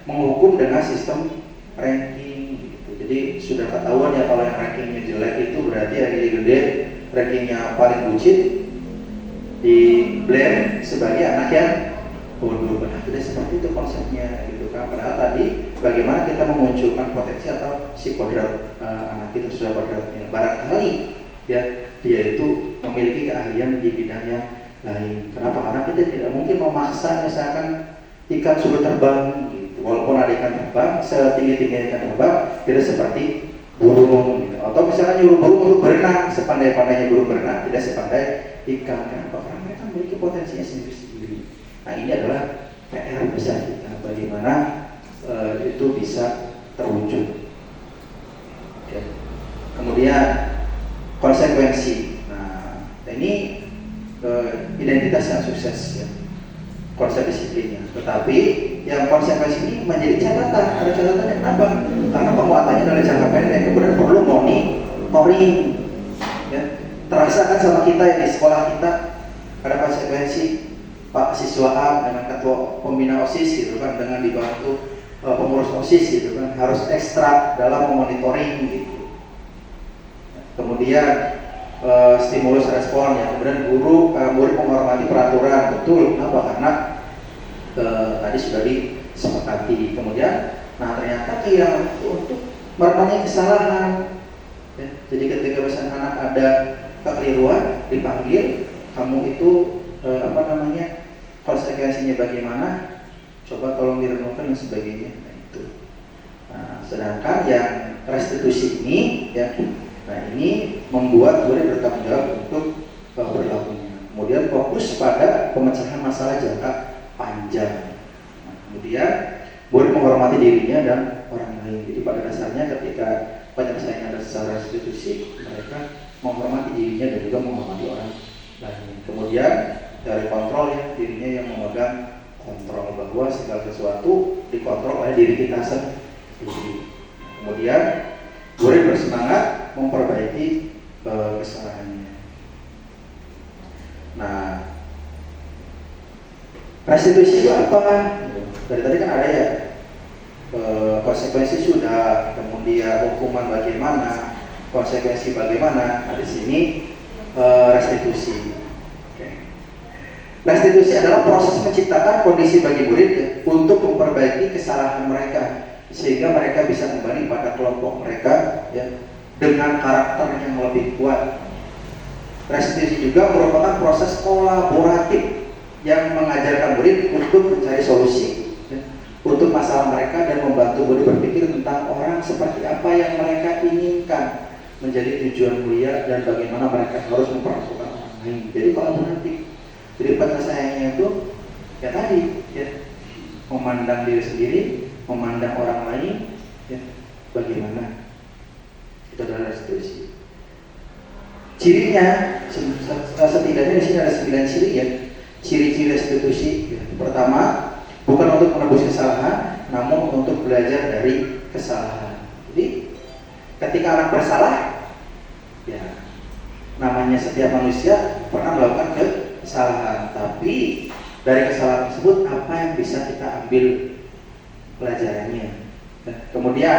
menghukum dengan sistem ranking. Gitu. Jadi sudah ketahuan ya kalau yang rankingnya jelek itu berarti yang gede, rankingnya paling bucin, di blame sebagai anak yang bodoh. Benar, tidak seperti itu konsepnya gitu kan. Padahal tadi bagaimana kita memunculkan potensi atau si kodrat anak itu sudah kodratnya. Barangkali ya dia itu memiliki keahlian di bidang yang lain. Kenapa? Karena kita tidak mungkin memaksa misalkan ikan suruh terbang gitu. Walaupun ada ikan terbang, setinggi-tinggi ikan terbang tidak seperti burung gitu. Atau misalnya nyuruh burung untuk berenang, sepandai-pandainya burung berenang tidak sepandai ikan. Kenapa? Karena mereka memiliki potensinya sendiri-sendiri. Nah, ini adalah PR besar kita, bagaimana itu bisa terwujud. Ya. Kemudian konsekuensi. Nah, ini identitas yang sukses ya, konsep disiplinnya. Tetapi yang konsekuensi ini menjadi catatan. Ada catatannya kenapa? Karena penguatannya adalah jangka pendek, kemudian perlu monitoring. Ya. Terasa kan sama kita ya, di sekolah kita ada konsekuensi Pak siswa A dengan ketua pembina OSIS gitu kan, dengan dibantu pengurus OSIS gitu kan, harus ekstra dalam memonitoring gitu. Kemudian stimulus respon ya, kemudian murid menghormati peraturan, betul. Kenapa? Karena tadi sudah disepakati. Kemudian, nah ternyata yang untuk merenungi kesalahan. Ya, jadi ketika misalnya anak ada kekeliruan, dipanggil, kamu itu konsekuensinya bagaimana? Coba tolong direnungkan dan sebagainya. Nah, itu. Nah, sedangkan yang restitusi ini, ya. Nah, ini membuat murid bertanggung jawab untuk berlakunya. Kemudian fokus pada pemecahan masalah jangka panjang. Nah, kemudian murid menghormati dirinya dan orang lain. Jadi pada dasarnya ketika penyelesaian ada secara restitusi, mereka menghormati dirinya dan juga menghormati orang lain. Kemudian dari kontrol ya, dirinya yang memegang kontrol bahwa segala sesuatu dikontrol oleh diri kita sendiri. Kemudian murid bersemangat memperbaiki kesalahannya. Nah, restitusi itu apa? Dari tadi kan ada ya, konsekuensi sudah, kemudian hukuman bagaimana, konsekuensi bagaimana. Nah, di sini restitusi. Restitusi adalah proses menciptakan kondisi bagi murid ya, untuk memperbaiki kesalahan mereka sehingga mereka bisa kembali pada kelompok mereka ya, dengan karakter yang lebih kuat. Restitusi juga merupakan proses kolaboratif yang mengajarkan murid untuk mencari solusi ya, untuk masalah mereka dan membantu murid berpikir tentang orang seperti apa yang mereka inginkan menjadi tujuan mulia dan bagaimana mereka harus memperlakukan orang lain. Jadi kolaboratif. Jadi penyelesaiannya itu ya tadi ya, memandang diri sendiri, memandang orang lain ya, bagaimana. Itu adalah restitusi. Cirinya setidaknya di sini ada 9 ciri ya. Ciri-ciri restitusi ya. Pertama, bukan untuk menebus kesalahan, namun untuk belajar dari kesalahan. Jadi ketika anak bersalah ya, namanya setiap manusia pernah melakukan kesalahan, tapi dari kesalahan tersebut apa yang bisa kita ambil pelajarannya. Kemudian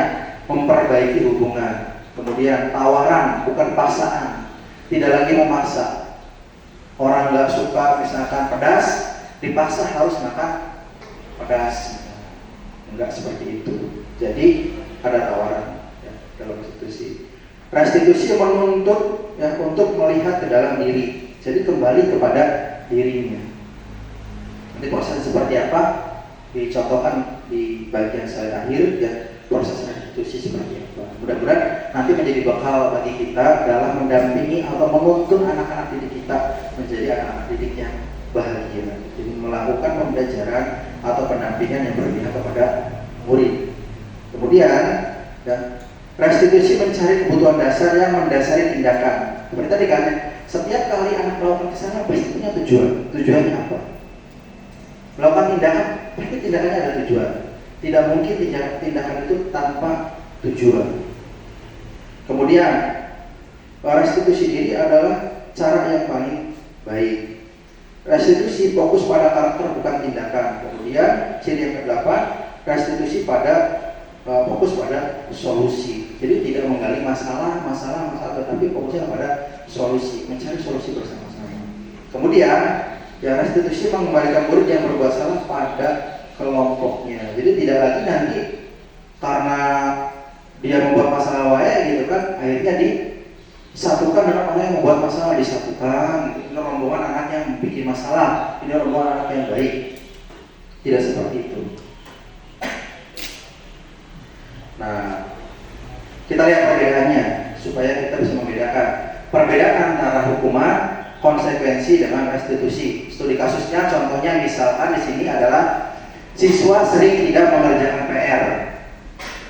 memperbaiki hubungan, kemudian tawaran bukan paksaan, tidak lagi memaksa. Orang nggak suka misalkan pedas, dipaksa harus makan pedas. Enggak seperti itu. Jadi ada tawaran ya, dalam restitusi. Restitusi menuntut ya untuk melihat ke dalam diri. Jadi kembali kepada dirinya. Nanti proses seperti apa dicontohkan di bagian slide akhir ya, proses restitusi seperti apa. Mudah-mudahan nanti menjadi bekal bagi kita dalam mendampingi atau menuntun anak-anak didik kita menjadi anak-anak didik yang bahagia. Jadi melakukan pembelajaran atau pendampingan yang berpihak kepada murid. Kemudian ya, restitusi mencari kebutuhan dasar yang mendasari tindakan. Seperti tadi kan, setiap kali anak melakukan kesalahan pasti punya tujuan. Tujuannya apa? Melakukan tindakan, pasti tindakannya ada tujuan. Tidak mungkin tindakan itu tanpa tujuan. Kemudian restitusi diri adalah cara yang paling baik. Restitusi fokus pada karakter bukan tindakan. Kemudian ciri yang ke-8, restitusi pada fokus pada solusi. Jadi tidak menggali masalah, tetapi fokusnya pada solusi, mencari solusi bersama-sama. Kemudian ya restitusi mengembalikan murid yang berbuat salah pada kelompoknya. Jadi tidak lagi nanti karena dia membuat masalah wae gitu kan, akhirnya disatukan dengan orang yang membuat masalah, disatukan. Ini rombongan anak yang bikin masalah, ini rombongan anak yang baik. Tidak seperti itu. Nah, kita lihat perbedaannya supaya kita bisa membedakan perbedaan antara hukuman, konsekuensi dengan restitusi. Studi kasusnya, contohnya misalkan di sini adalah siswa sering tidak mengerjakan PR.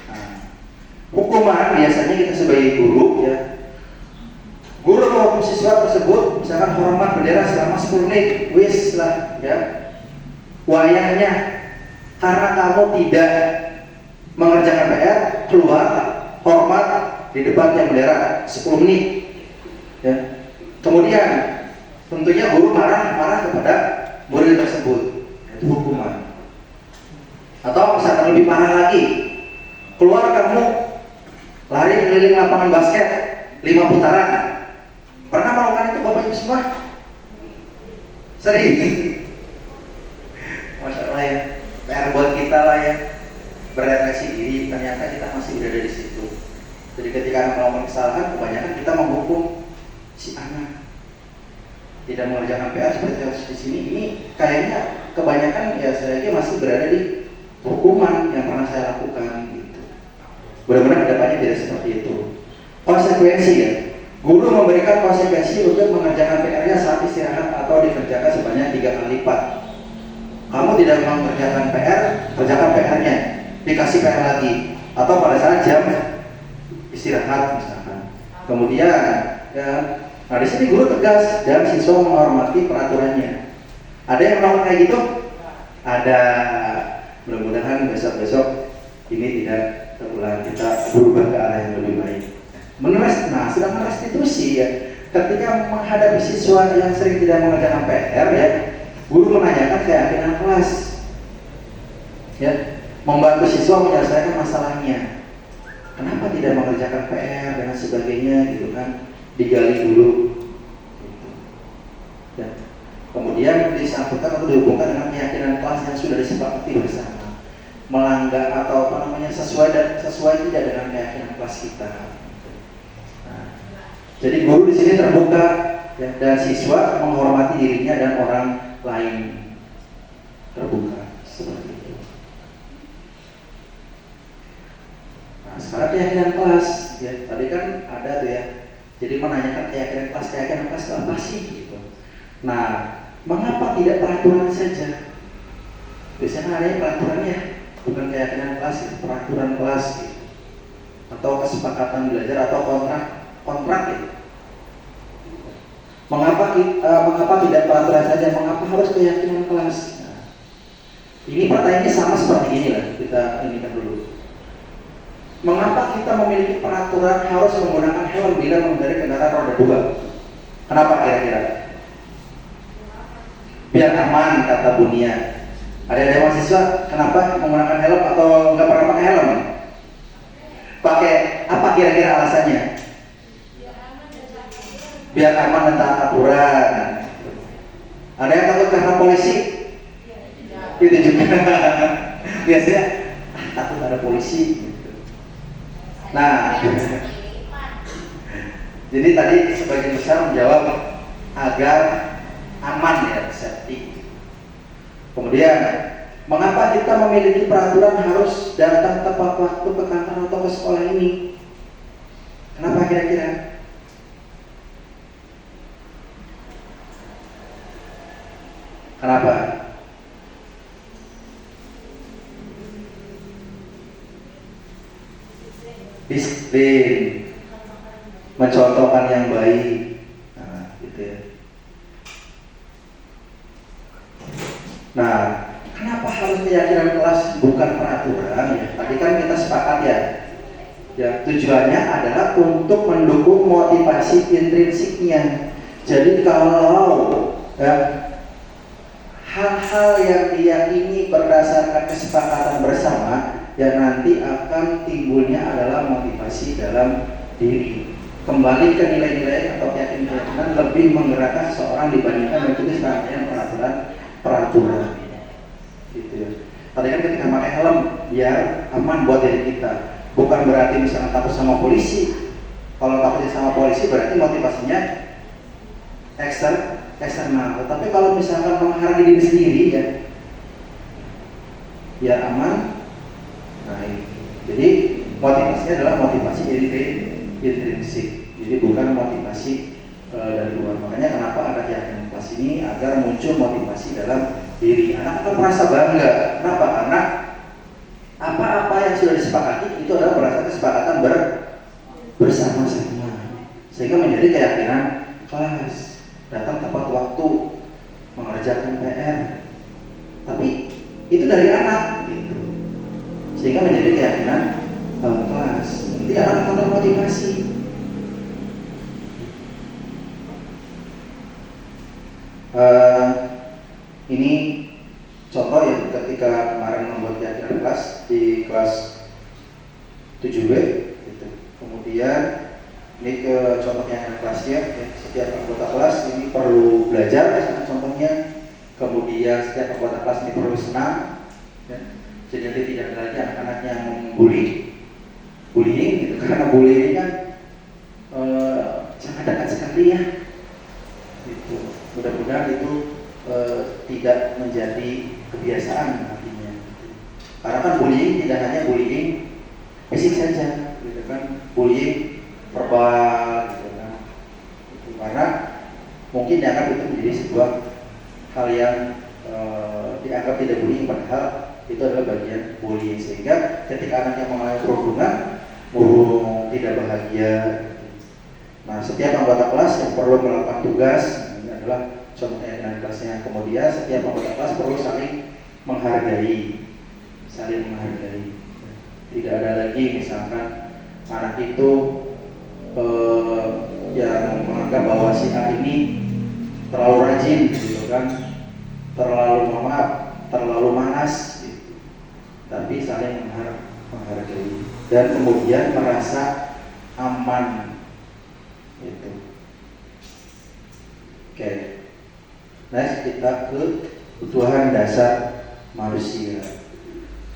Nah, hukuman biasanya kita sebagai guru ya, guru menghukum siswa tersebut misalkan hormat bendera selama 10 menit, wis lah ya, wayahnya karena kamu tidak mengerjakan PR, keluar hormat di depannya bendera 10 menit ya. Kemudian tentunya guru marah kepada murid tersebut, itu hukuman. Atau misalkan lebih parah lagi, keluar kamu lari keliling lapangan basket 5 putaran. Pernah melakukan itu Bapak Ibu semua? Sering. Masya Allah ya, PR buat kita lah ya, berefleksi diri, ternyata kita masih berada di situ. Jadi ketika anak melakukan kesalahan, kebanyakan kita menghukum si anak tidak mengerjakan PR seperti yang di sini. Ini kayaknya kebanyakan ya saya kira masih berada di hukuman yang pernah saya lakukan gitu. Mudah-mudahan kedepannya tidak seperti itu. Konsekuensi ya, guru memberikan konsekuensi untuk mengerjakan PR-nya saat istirahat atau dikerjakan sebanyak 3 kali lipat. Kamu tidak mengerjakan PR, kerjakan PR-nya, dikasih PR lagi, atau pada saat jam istirahat misalkan. Kemudian ya, nah di sini guru tegas dan siswa menghormati peraturannya. Ada yang melakukan kayak gitu? Ada. Mudah-mudahan besok-besok ini tidak terulang, kita berubah ke arah yang lebih baik. Nah, sedang restitusi ya, ketika menghadapi siswa yang sering tidak mengerjakan PR ya, guru menanyakan keyakinan kelas ya, membantu siswa menyelesaikan masalahnya. Kenapa tidak mengerjakan PR dan sebagainya gitu kan, digali dulu gitu. Ya. Kemudian disangkutkan atau dihubungkan dengan keyakinan kelas yang sudah disepakati bersama, melanggar atau sesuai tidak dengan keyakinan kelas kita. Nah, jadi guru di sini terbuka ya, dan siswa menghormati dirinya dan orang lain, terbuka seperti itu. Nah, sekarang keyakinan kelas ya, tadi kan ada tuh ya, jadi menanyakan keyakinan kelas itu apa sih gitu. Nah, mengapa tidak peraturan saja? Biasanya ada peraturannya, bukan keyakinan kelas, peraturan kelas gitu. Atau kesepakatan belajar atau kontrak gitu. Mengapa tidak peraturan saja? Mengapa harus keyakinan kelas? Nah, ini pertanyaannya sama seperti ini lah, kita inikan dulu. Mengapa kita memiliki peraturan harus menggunakan helm bila mengendarai kendaraan roda 2? Kenapa kira-kira? Biar aman kata Bunia. Ada mahasiswa kenapa menggunakan helm atau nggak pernah pakai helm? Pakai apa kira-kira alasannya? Biar aman dan taat aturan. Ada yang takut karena polisi? Itu juga. Biasanya takut ada polisi. Gitu. Nah, jadi tadi sebagian besar menjawab agar aman ya, safety. Kemudian, mengapa kita memiliki peraturan harus datang tepat waktu ke kantor atau ke sekolah ini? Kenapa kira-kira? Kenapa? Disiplin, mencontohkan yang baik. Nah, gitu ya. Nah, kenapa harus keyakinan kelas bukan peraturan ya? Tadi kan kita sepakat ya. Ya, tujuannya adalah untuk mendukung motivasi intrinsiknya. Jadi kalau ya, hal-hal yang diyakini berdasarkan kesepakatan bersama, ya nanti akan timbulnya adalah motivasi dalam diri. Kembali ke nilai-nilai atau keyakinan lebih menggerakkan seseorang dibandingkan mengikuti serangkaian peraturan. Gitu ya. Tadi kan ketika pakai helm biar aman buat diri kita. Bukan berarti misalnya takut sama polisi. Kalau takut sama polisi berarti motivasinya eksternal. Tetapi kalau misalkan menghargai diri sendiri ya aman. Nah, jadi motivasinya adalah motivasi intrinsik. Jadi bukan motivasi dari luar. Makanya kenapa ada keyakinan kelas ini agar muncul motivasi dalam diri. Anak akan merasa bangga. Kenapa? Karena apa-apa yang sudah disepakati itu adalah berdasarkan kesepakatan bersama-sama, sehingga menjadi keyakinan kelas. Datang tepat waktu, mengerjakan PR, tapi itu dari anak, gitu. Sehingga menjadi keyakinan kelas. Nanti anak akan termotivasi. Ini contoh ya ketika kemarin membuat keyakinan kelas di kelas 7B gitu. Kemudian ini ke contoh keyakinan kelasnya ya. Setiap anggota kelas ini perlu belajar contohnya. Kemudian setiap anggota kelas ini perlu senang ya. Jadi nanti tidak ada lagi anak-anak yang bullying gitu. Karena bullying ini kan sangat dekat sekali ya gitu. Mudah-mudahan itu tidak menjadi kebiasaan nantinya. Karena kan bullying tidak hanya bullying fisik saja, gitu kan? Bullying verbal, gitu kan? Karena mungkin dianggap itu menjadi sebuah hal yang dianggap tidak bullying, padahal itu adalah bagian bullying. Sehingga ketika anaknya mengalami perundungan, murung, tidak bahagia. Nah, setiap anggota kelas yang perlu melakukan tugas ini adalah contohnya dengan kelasnya. Kemudian setiap anggota kelas perlu saling menghargai. Tidak ada lagi misalkan anak itu yang menganggap bahwa si A ini terlalu rajin, gitu kan, terlalu malas, gitu. Tapi saling menghargai dan kemudian merasa aman, gitu. Oke. Next kita ke kebutuhan dasar manusia.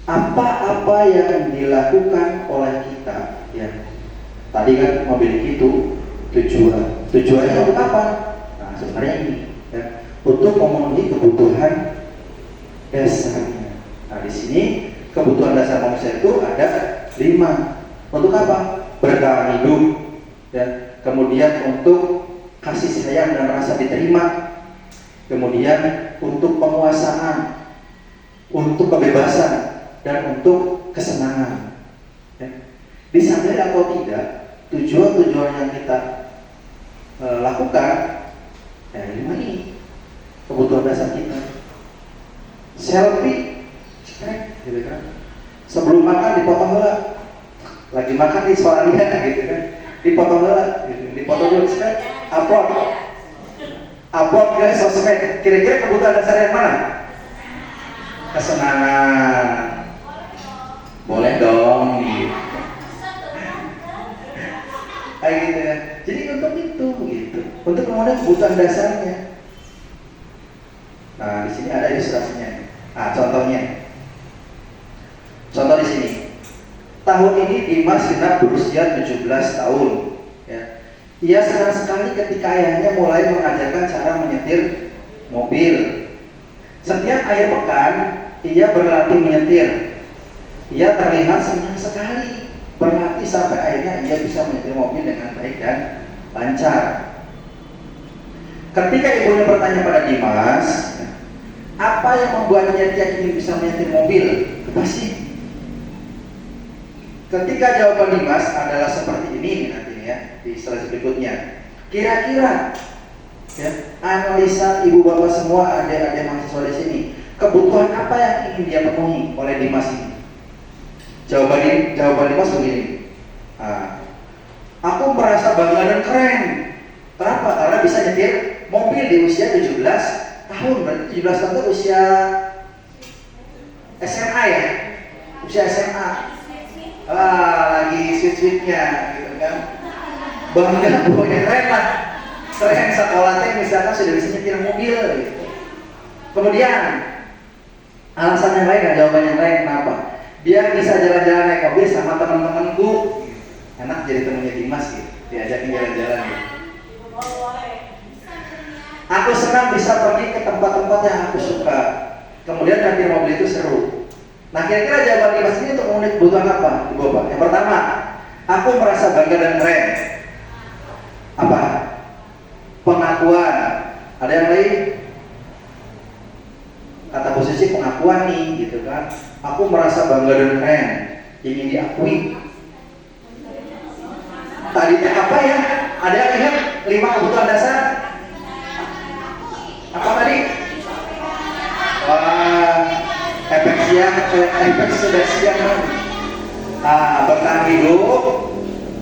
Apa-apa yang dilakukan oleh kita ya. Tadi kan memiliki itu tujuan. Tujuannya untuk apa? Nah, sebenarnya ini ya, untuk memenuhi kebutuhan dasarnya. Nah, di sini kebutuhan dasar manusia itu ada 5. Untuk apa? Bertahan hidup ya. Kemudian untuk kasih sayang dan rasa diterima. Kemudian untuk penguasaan, untuk kebebasan, dan untuk kesenangan. Ya. Disadari atau tidak, tujuan-tujuan yang kita lakukan, ya 5 ini kebutuhan dasar kita. Selfie, gitu kan? Sebelum makan dipotong dulu, lagi makan di soalnya, gitu kan? Dipotong dulu, gitu. Dipotong dulu, upload ke sosmed. Kira-kira kebutuhan dasar yang mana? Kesenangan. Boleh dong gitu. Kayak gitu ya. Jadi untuk itu gitu. Untuk kemudian kebutuhan dasarnya. Contoh di sini. Tahun ini Dimas genap berusia 17 tahun. Ya. Ia senang sekali ketika ayahnya mulai mengajarkan cara menyetir mobil. Setiap akhir pekan, ia berlatih menyetir. Ia terlihat senang sekali berlatih sampai akhirnya ia bisa menyetir mobil dengan baik dan lancar. Ketika ibunya bertanya pada Dimas, apa yang membuatnya dia ingin bisa menyetir mobil? Apa sih? Ketika jawaban Dimas adalah seperti ini nanti ya di slide berikutnya. Kira-kira ya, analisa ibu bapak semua adik-adik mahasiswa di sini, kebutuhan apa yang ingin dia penuhi oleh Dimas ini? Jawaban Dimas begini. Aku merasa bangga dan keren. Kenapa? Karena bisa nyetir mobil di usia 17 tahun. Berarti 17 tahun itu usia SMA ya? Usia SMA. Lagi sweet-sweetnya gitu kan. Bangga, pokoknya keren lah. Keren sekolahnya misalkan sudah bisa nyetir mobil gitu. Kemudian alasan yang lain, jawaban yang lain kenapa? Biar bisa jalan-jalan naik mobil sama teman-temanku. Enak jadi temannya Dimas gitu, diajakin jalan-jalan gitu. Aku senang bisa pergi ke tempat-tempat yang aku suka. Kemudian nyetir mobil itu seru. Nah kira-kira jawaban Dimas ini untuk memenuhi kebutuhan apa, Ibu Bapak? Yang pertama, aku merasa bangga dan keren. Apa? Pengakuan. Ada yang lain? Kata posisi pengakuan nih, gitu kan? Aku merasa bangga dan keren, ingin diakui. Tadi apa ya? Ada yang ingat 5 kebutuhan dasar? Apa tadi? Wah, efek sudah siang. Bertahan hidup,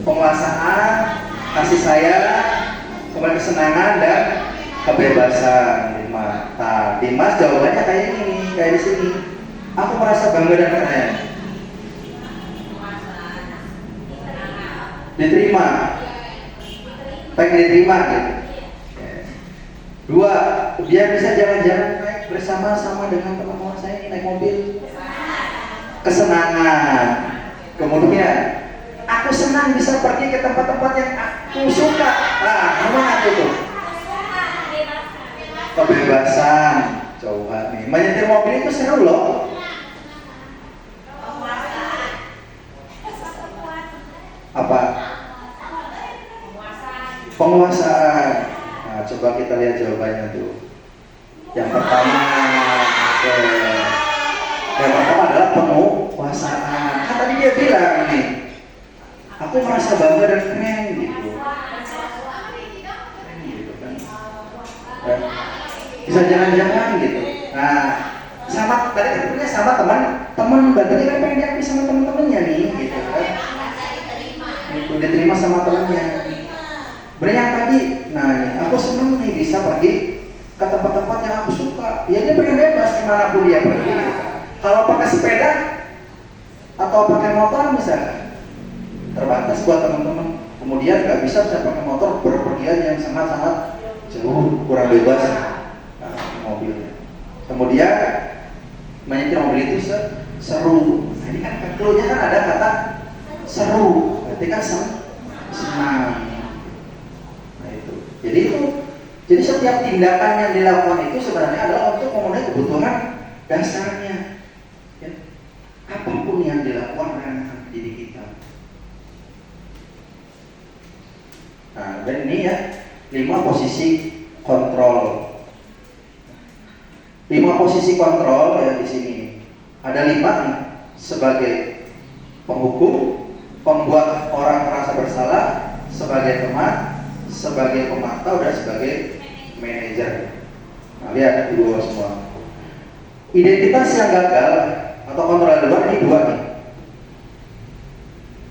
penguasaan, kasih sayang, kemudian kesenangan dan kebebasan. Dimas jawabannya kayak ini, kayak di sini. Aku merasa bangga dan keren. Diterima, pengen diterima gitu. 2, biar bisa jalan-jalan naik bersama-sama dengan teman-teman saya naik mobil. Kesenangan. Kemudian, aku senang bisa pergi ke tempat-tempat yang aku suka. Mana aku tuh? Kebebasan. Coba nih, menyetir mobil itu seru loh. Apa? Penguasaan. Nah, coba kita lihat jawabannya tuh. Yang pertama, yang pertama adalah penguasaan. Kan tadi dia bilang nih, aku merasa bangga dan keren gitu. Kan? Bisa jalan-jalan gitu. Nah, sama tadi katanya sama teman berarti kan pengen diakui sama teman-temannya nih, gitu kan? Itu diterima sama temannya. Bener yang tadi, nah aku senang nih bisa pergi ke tempat-tempat yang aku suka. Ya dia pengen bebas dimanapun dia pergi. Kalau pakai sepeda atau pakai motor misalnya, terbatas buat teman-teman. Kemudian nggak bisa pakai motor berpergian yang sangat-sangat jauh, kurang bebas mobilnya. Kemudian menyetir mobil itu seru. Nah, ini kan clue-nya kan ada kata seru, berarti kan senang. Nah itu. Jadi setiap tindakan yang dilakukan itu sebenarnya adalah untuk memenuhi kebutuhan dasarnya. Ya. Apapun yang dilakukan oleh anak didik kita. Nah, dan ini ya 5 posisi kontrol. 5 posisi kontrol ya di sini. Ada 5 nih sebagai penghukum, pembuat orang merasa bersalah, sebagai teman, sebagai pemantau dan sebagai manajer. Nah, lihat dua semua. Identitas yang gagal atau kontrol luar ini 2 nih.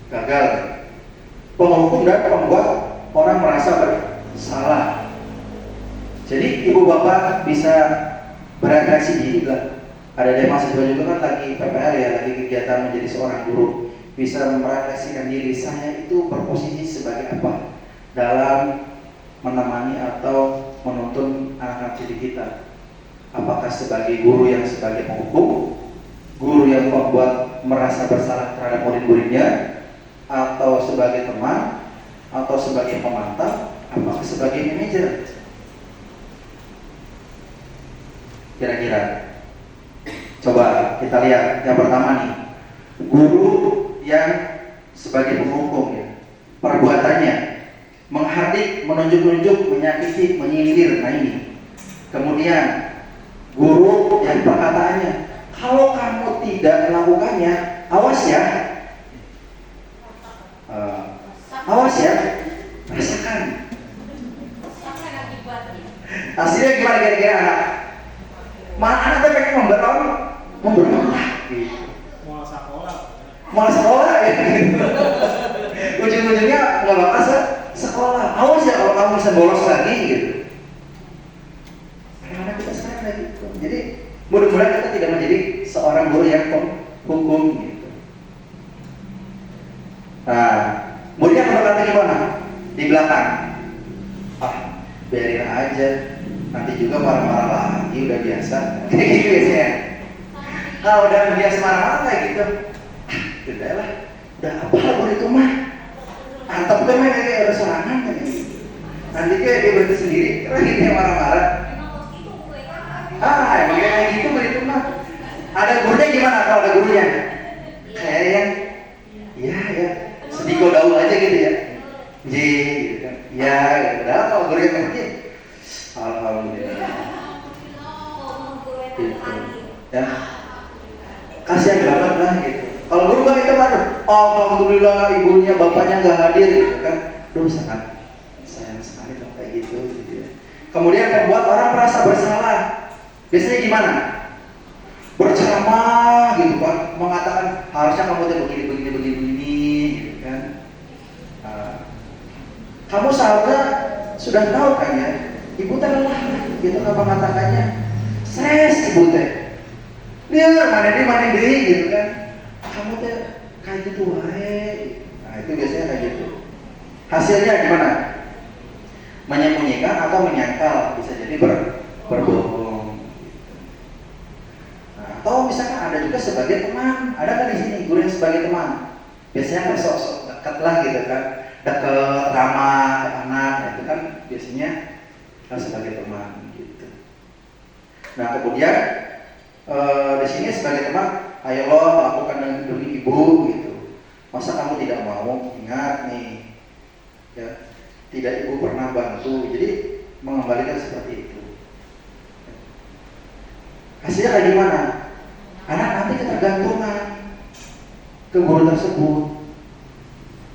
Gagal. Penghukum dan pembuat orang merasa bersalah. Jadi ibu bapak bisa bereaksi diri lah. Ada dari mahasiswa juga kan lagi PPL ya, lagi kegiatan menjadi seorang guru. Bisa merefleksikan diri saya itu berposisi sebagai apa dalam menemani atau menuntun anak-anak didik kita. Apakah sebagai guru yang sebagai penghukum, guru yang membuat merasa bersalah terhadap murid-muridnya, atau sebagai teman, atau sebagai pemantau, apakah sebagai manajer? Kira-kira. Coba kita lihat yang pertama nih, guru yang sebagai penghukum ya, perbuatannya menghardik, menunjuk-nunjuk, menyakiti, menyindir. Nah ini. Kemudian guru yang perkataannya, kalau kamu tidak melakukannya, awas ya, awas ya, rasakan. Hasilnya gimana kira-kira anak? Mana anak tuh pengen memberontak gitu. Mau sekolah ya. Ujung-ujungnya nggak bakal sekolah. Awas ya kalau kamu bisa bolos lagi gitu. Anak-anak kita sekarang kayak gitu. Jadi mudah-mudahan kita tidak menjadi seorang guru yang penghukum gitu. Nah, muridnya berkata gimana? Di belakang. Ah, biarin aja. Nanti juga marah-marah lagi, udah biasa. Kayak gitu biasanya. Kalau udah biasa marah-marah kayak gitu, udah lah, udah apa guru itu mah? Antep tuh mah kayak ada serangan kayak gitu. Nanti kayak dia berhenti sendiri, lagi dia marah-marah. Emang kayak gitu guru itu mah. Ada gurunya gimana kalau ada gurunya? Kayak yang, ya, sedikit daun aja gitu ya. Gitu kan. Ya, udah kalau gurunya ngerti. Alhamdulillah. Gitu. Ya. Kasihan banget lah gitu. Kalau guru kan itu kan, alhamdulillah ibunya bapaknya nggak hadir gitu kan. Duh sangat sayang sekali kalau kayak gitu ya. Kemudian membuat orang merasa bersalah. Biasanya gimana? Berceramah gitu kan, mengatakan harusnya kamu tuh begini gitu kan. Kamu seharusnya sudah tahu kan ya, ibu teh lelah gitu kan mengatakannya. Stres ibu teh. Dia mana deh gitu kan. Kamu teh kayak gitu wae. Nah, itu biasanya kayak gitu. Hasilnya gimana? Menyembunyikan atau menyangkal, bisa jadi berbohong. Nah, atau misalkan ada juga sebagai teman. Ada kan di sini guru yang sebagai teman. Biasanya kan sok-sok dekat lah gitu kan. Dekat ramah ke anak, itu kan biasanya sebagai teman gitu. Nah, kemudian di sini sebagai teman, ayo lo lakukan demi ibu gitu. Masa kamu tidak mau? Ingat nih, ya, tidak ibu pernah bantu. Jadi mengembalikan seperti itu. Hasilnya kayak gimana? Anak nanti ketergantungan ke guru tersebut.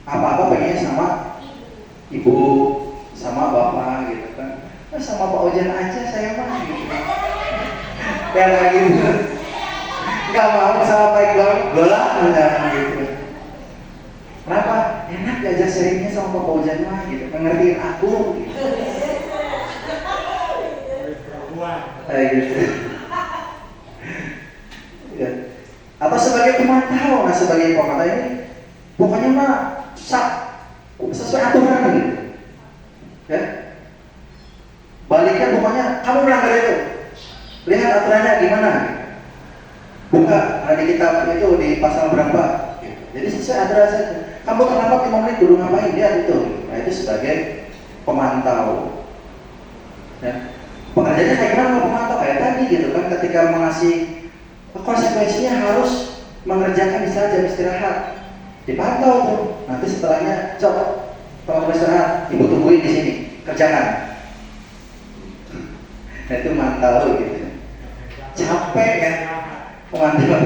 Apa-apa pengennya sama ibu, sama bapak gitu kan. Sama Pak Ojan aja saya mah gitu. Yang lagi gitu. Gak mau sama Pak Iqbal, golak gitu. Kenapa? Enak diajak sharingnya sama Pak Ojan mah gitu. Ngertiin aku gitu. Kayak gitu. Ya. Atau sebagai pemantau, nah sebagai pemantau ini pokoknya mah sesuai aturan gitu. Ya. Balikan pokoknya kamu melanggar itu. Lihat aturannya gimana. Buka ada di kitab itu di pasal berapa gitu. Jadi sesuai aturan saja. Kamu terlambat 5 menit dulu ngapain dia itu. Nah itu sebagai pemantau. Ya. Pekerjaannya kayak gimana kalau pemantau? Kayak tadi gitu kan, ketika mengasih konsekuensinya harus mengerjakan di saat jam istirahat. Dipantau tuh. Nanti setelahnya coba kalau istirahat, ibu tungguin di sini, kerjakan. Nah itu mantau gitu. Capek kan pemantau.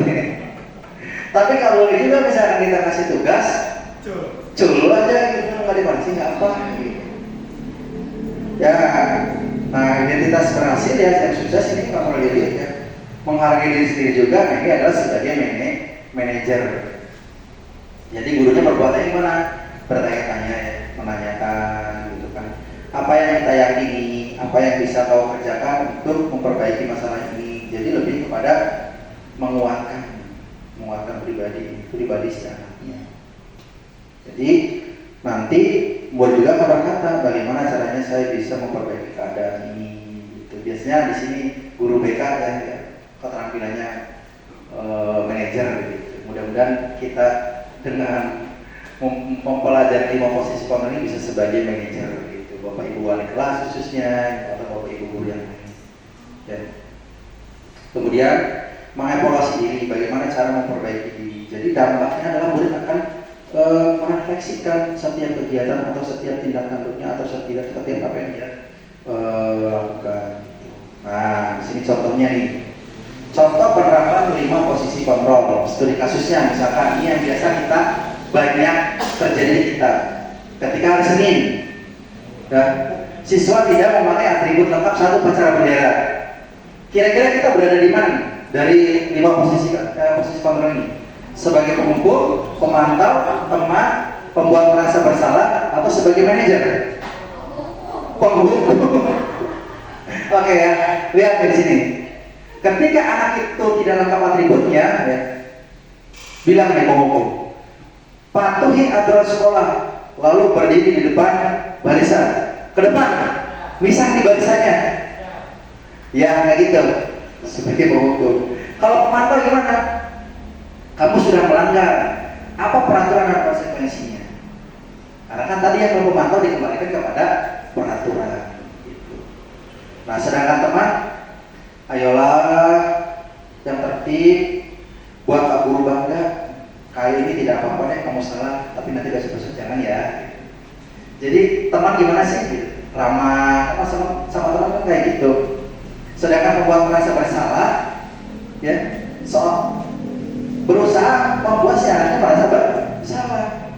Tapi kalau ini juga misalkan kita kasih tugas, cul aja gitu, nggak dipansi nggak apa gitu. Ya, nah identitas berhasil ya, yang sukses ini kalau dilihat ya, menghargai diri sendiri juga. Nah, ini adalah sebagai manajer. Jadi gurunya perbuatannya gimana? Bertanya-tanya ya, menanyakan gitu kan. Apa yang kita yakini, apa yang bisa kau kerjakan untuk memperbaiki masalah ini. Jadi lebih kepada menguatkan pribadi si anaknya. Jadi nanti buat juga berkata bagaimana caranya saya bisa memperbaiki keadaan ini. Gitu. Biasanya di sini guru BK ya keterampilannya manajer gitu. Mudah-mudahan kita dengan mempelajari 5 posisi kontrol ini bisa sebagai manajer gitu, Bapak Ibu wali kelas khususnya atau Bapak Ibu guru yang lain. Ya. Kemudian mengevaluasi diri, bagaimana cara memperbaiki diri. Jadi dampaknya adalah murid akan merefleksikan setiap kegiatan atau setiap tindak tanduknya atau setiap apa yang dia lakukan. Nah, di sini contohnya nih. Contoh penerapan 5 posisi kontrol. Studi kasusnya misalkan ini yang biasa kita banyak terjadi di kita. Ketika hari Senin, ya, siswa tidak memakai atribut lengkap satu upacara bendera. Kira-kira kita berada di mana dari 5 posisi kontrol ini? Sebagai pengumpul, pemantau, teman, pembuat merasa bersalah, atau sebagai manajer? Pengumpul. Oke ya, lihat di sini. Ketika anak itu tidak lengkap atributnya, ya, bilang nih pengumpul, patuhi aturan sekolah, lalu berdiri di depan barisan, ke depan, misah di barisannya. Ya kayak gitu, sebagai pengumpul. Kalau pemantau gimana? Kamu sudah melanggar, apa peraturan dan konsekuensinya? Karena kan tadi yang kalau pemantau dikembalikan kepada peraturan. Gitu. Nah, sedangkan teman, ayolah yang tertib, buat Pak Guru bangga. Kali ini tidak apa-apa deh, kamu salah, tapi nanti besok-besok jangan ya. Jadi teman gimana sih? Ramah, sama teman kan kayak gitu. Sedangkan membuat merasa bersalah, ya, soal berusaha membuat si anaknya merasa bersalah.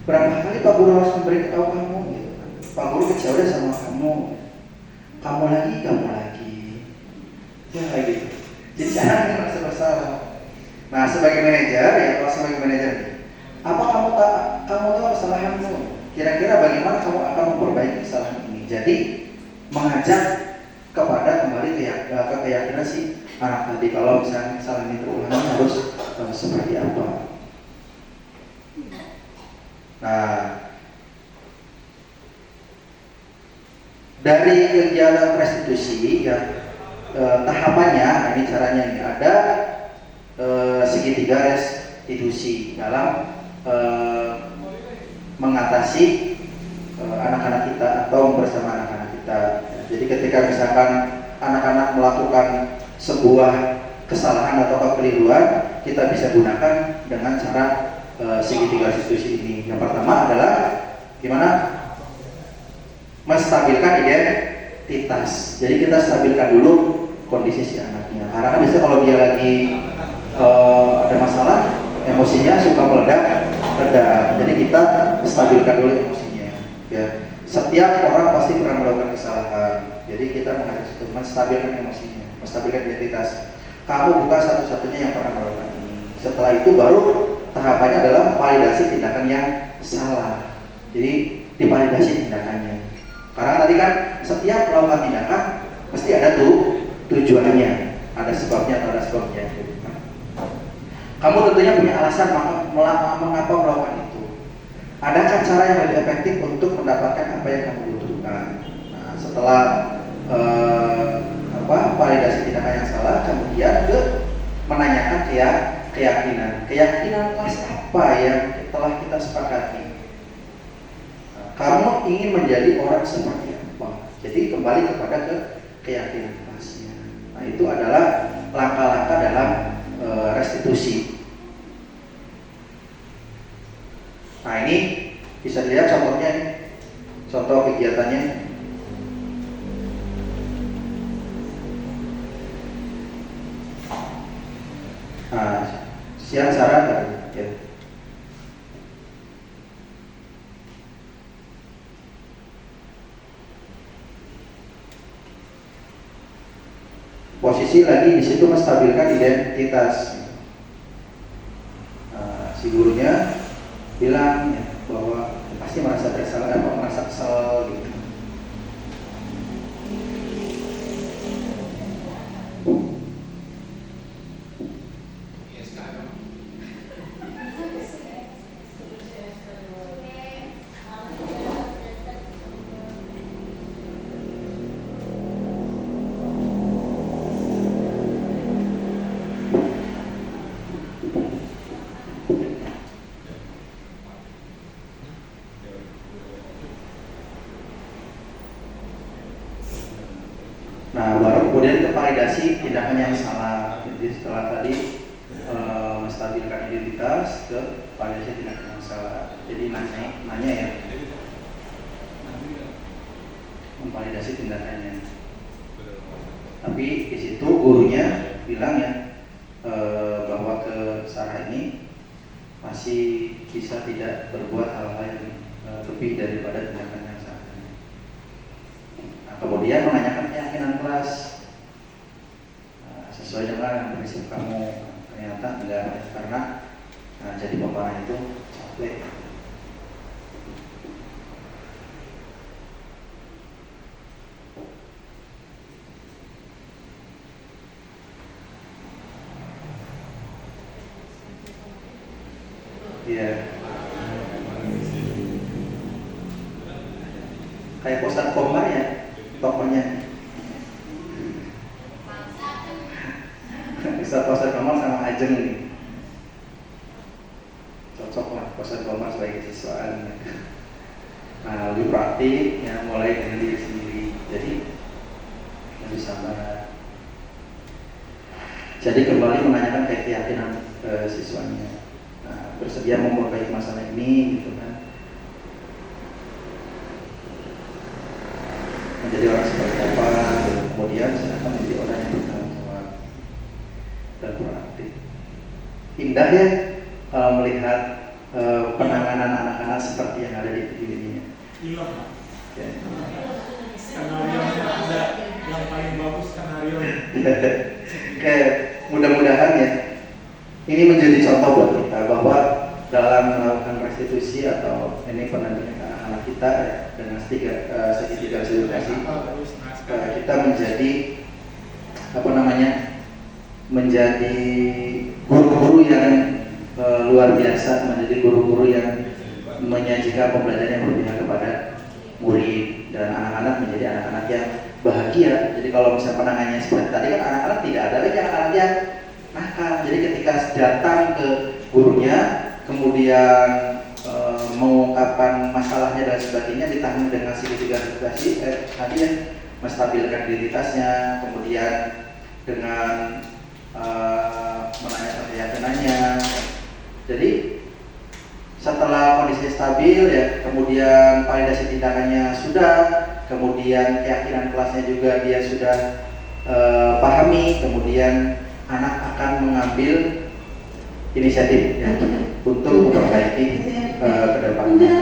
Berapa kali Pak Guru harus memberitahu kamu gitu. Pak Guru kecewa sama kamu lagi. Ya kayak gitu. Jadi si anaknya merasa bersalah. Nah, sebagai manajer, ya kalau sebagai manajer, apa kamu tahu kesalahanmu? Kira-kira bagaimana kamu akan memperbaiki kesalahan ini? Jadi mengajak kepada kembali ke keyakinan si anak tadi, kalau misalnya kesalahan ini terulang harus seperti apa. Nah, dari kegiatan restitusi ya, tahapannya, ini caranya ini ada segitiga restitusi dalam mengatasi anak-anak kita atau bersama anak-anak kita. Jadi ketika misalkan anak-anak melakukan sebuah kesalahan atau kekeliruan, kita bisa gunakan dengan cara segitiga restitusi ini. Yang pertama adalah gimana? Menstabilkan identitas. Jadi kita stabilkan dulu kondisi si anaknya. Karena kan biasanya kalau dia lagi ada masalah, emosinya suka meledak. Jadi kita stabilkan dulu emosinya. Ya. Setiap orang pasti pernah melakukan kesalahan. Jadi kita harus menstabilkan emosinya, menstabilkan identitas. Kamu bukan satu-satunya yang pernah melakukan ini. Setelah itu baru tahapannya adalah validasi tindakan yang salah. Jadi divalidasi tindakannya. Karena tadi kan setiap melakukan tindakan mesti ada tujuannya, ada sebabnya atau ada sebabnya. Kamu tentunya punya alasan mengapa melakukan itu. Adakah cara yang lebih efektif untuk mendapatkan apa yang kamu butuhkan? Nah, setelah validasi tindakan yang salah, kemudian menanyakan keyakinan kelas apa yang telah kita sepakati. Nah, kamu ingin menjadi orang seperti apa? Jadi kembali kepada keyakinan kelasnya. Nah, itu adalah langkah-langkah dalam restitusi. Nah, ini bisa dilihat contohnya nih. Contoh kegiatannya. Nah, siang saran tadi ya. Posisi lagi di situ menstabilkan identitas. Nah, si gurunya bilang ya, bahwa pasti merasa bersalah atau merasa kesal gitu. setelah tadi menstabilkan identitas ke validasi tindak masalah. Jadi nanya ya, memvalidasi tindakannya. Tapi di situ gurunya bilang ya bahwa ke Sarah ini masih bisa tidak berbuat hal-hal yang lebih daripada tindakan yang saat ini. Nah, kemudian menanyakan keyakinan kelas sesuai dengan prinsip kamu. Ternyata enggak, karena jadi peparah itu caplek. Iya. Kayak Ustadz Komar ya, tokohnya. Ustadz Komar sama Ajeng nih. Cocok lah Ustadz Komar sebagai siswaan. Nah, lebih praktik ya, mulai dengan diri sendiri. Jadi lebih sabar. Jadi kembali menanyakan keyakinan siswanya. Nah, bersedia memperbaiki masalah ini, gitu kan? Menjadi orang seperti apa? Kemudian saya akan menjadi orang yang bertanggung jawab dan proaktif. Indah ya kalau melihat penanganan anak-anak seperti yang ada di video ini. Iya. Ya. Skenario-nya ada yang paling bagus skenario. Kayak mudah-mudahan ya ini menjadi contoh buat kita bahwa dalam melakukan restitusi atau ini pendampingan anak-anak kita ya, dengan segitiga edukasi kita menjadi menjadi guru-guru yang luar biasa, menjadi guru-guru yang menyajikan pembelajaran yang berpihak kepada murid dan anak-anak menjadi anak-anak yang bahagia. Jadi kalau misalnya penanganannya seperti tadi kan anak-anak tidak ada lagi anak-anak yang nakal. Jadi ketika datang ke gurunya kemudian mengungkapkan masalahnya dan sebagainya ditangani dengan segitiga edukasi tadi ya, menstabilkan identitasnya, kemudian dengan menanyakan keyakinannya. Jadi setelah kondisi stabil ya, kemudian validasi tindakannya sudah, kemudian keyakinan kelasnya juga dia sudah pahami, kemudian anak akan mengambil inisiatif ya, untuk memperbaiki ke depannya.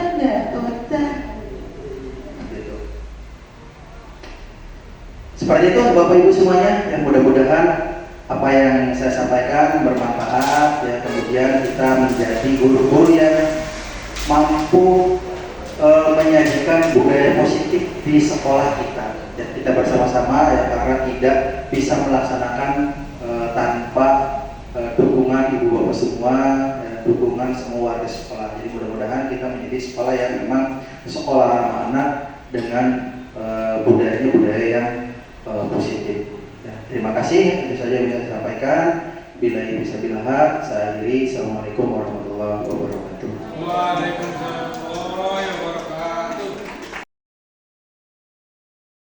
Gitu. Seperti itu Bapak Ibu semuanya, yang mudah-mudahan apa yang saya sampaikan bermanfaat ya, kemudian kita menjadi guru-guru yang mampu menyajikan budaya positif di sekolah kita. Dan kita bersama-sama ya, karena tidak bisa melaksanakan tanpa dukungan ibu bapak semua, ya, dukungan semua warga sekolah. Jadi mudah-mudahan kita menjadi sekolah yang memang sekolah ramah anak dengan budaya yang positif. Ya, terima kasih, itu saja yang bisa saya sampaikan. Bila bisa bilahat, saya akhiri. Assalamualaikum warahmatullahi wabarakatuh. Waalaikumsalam.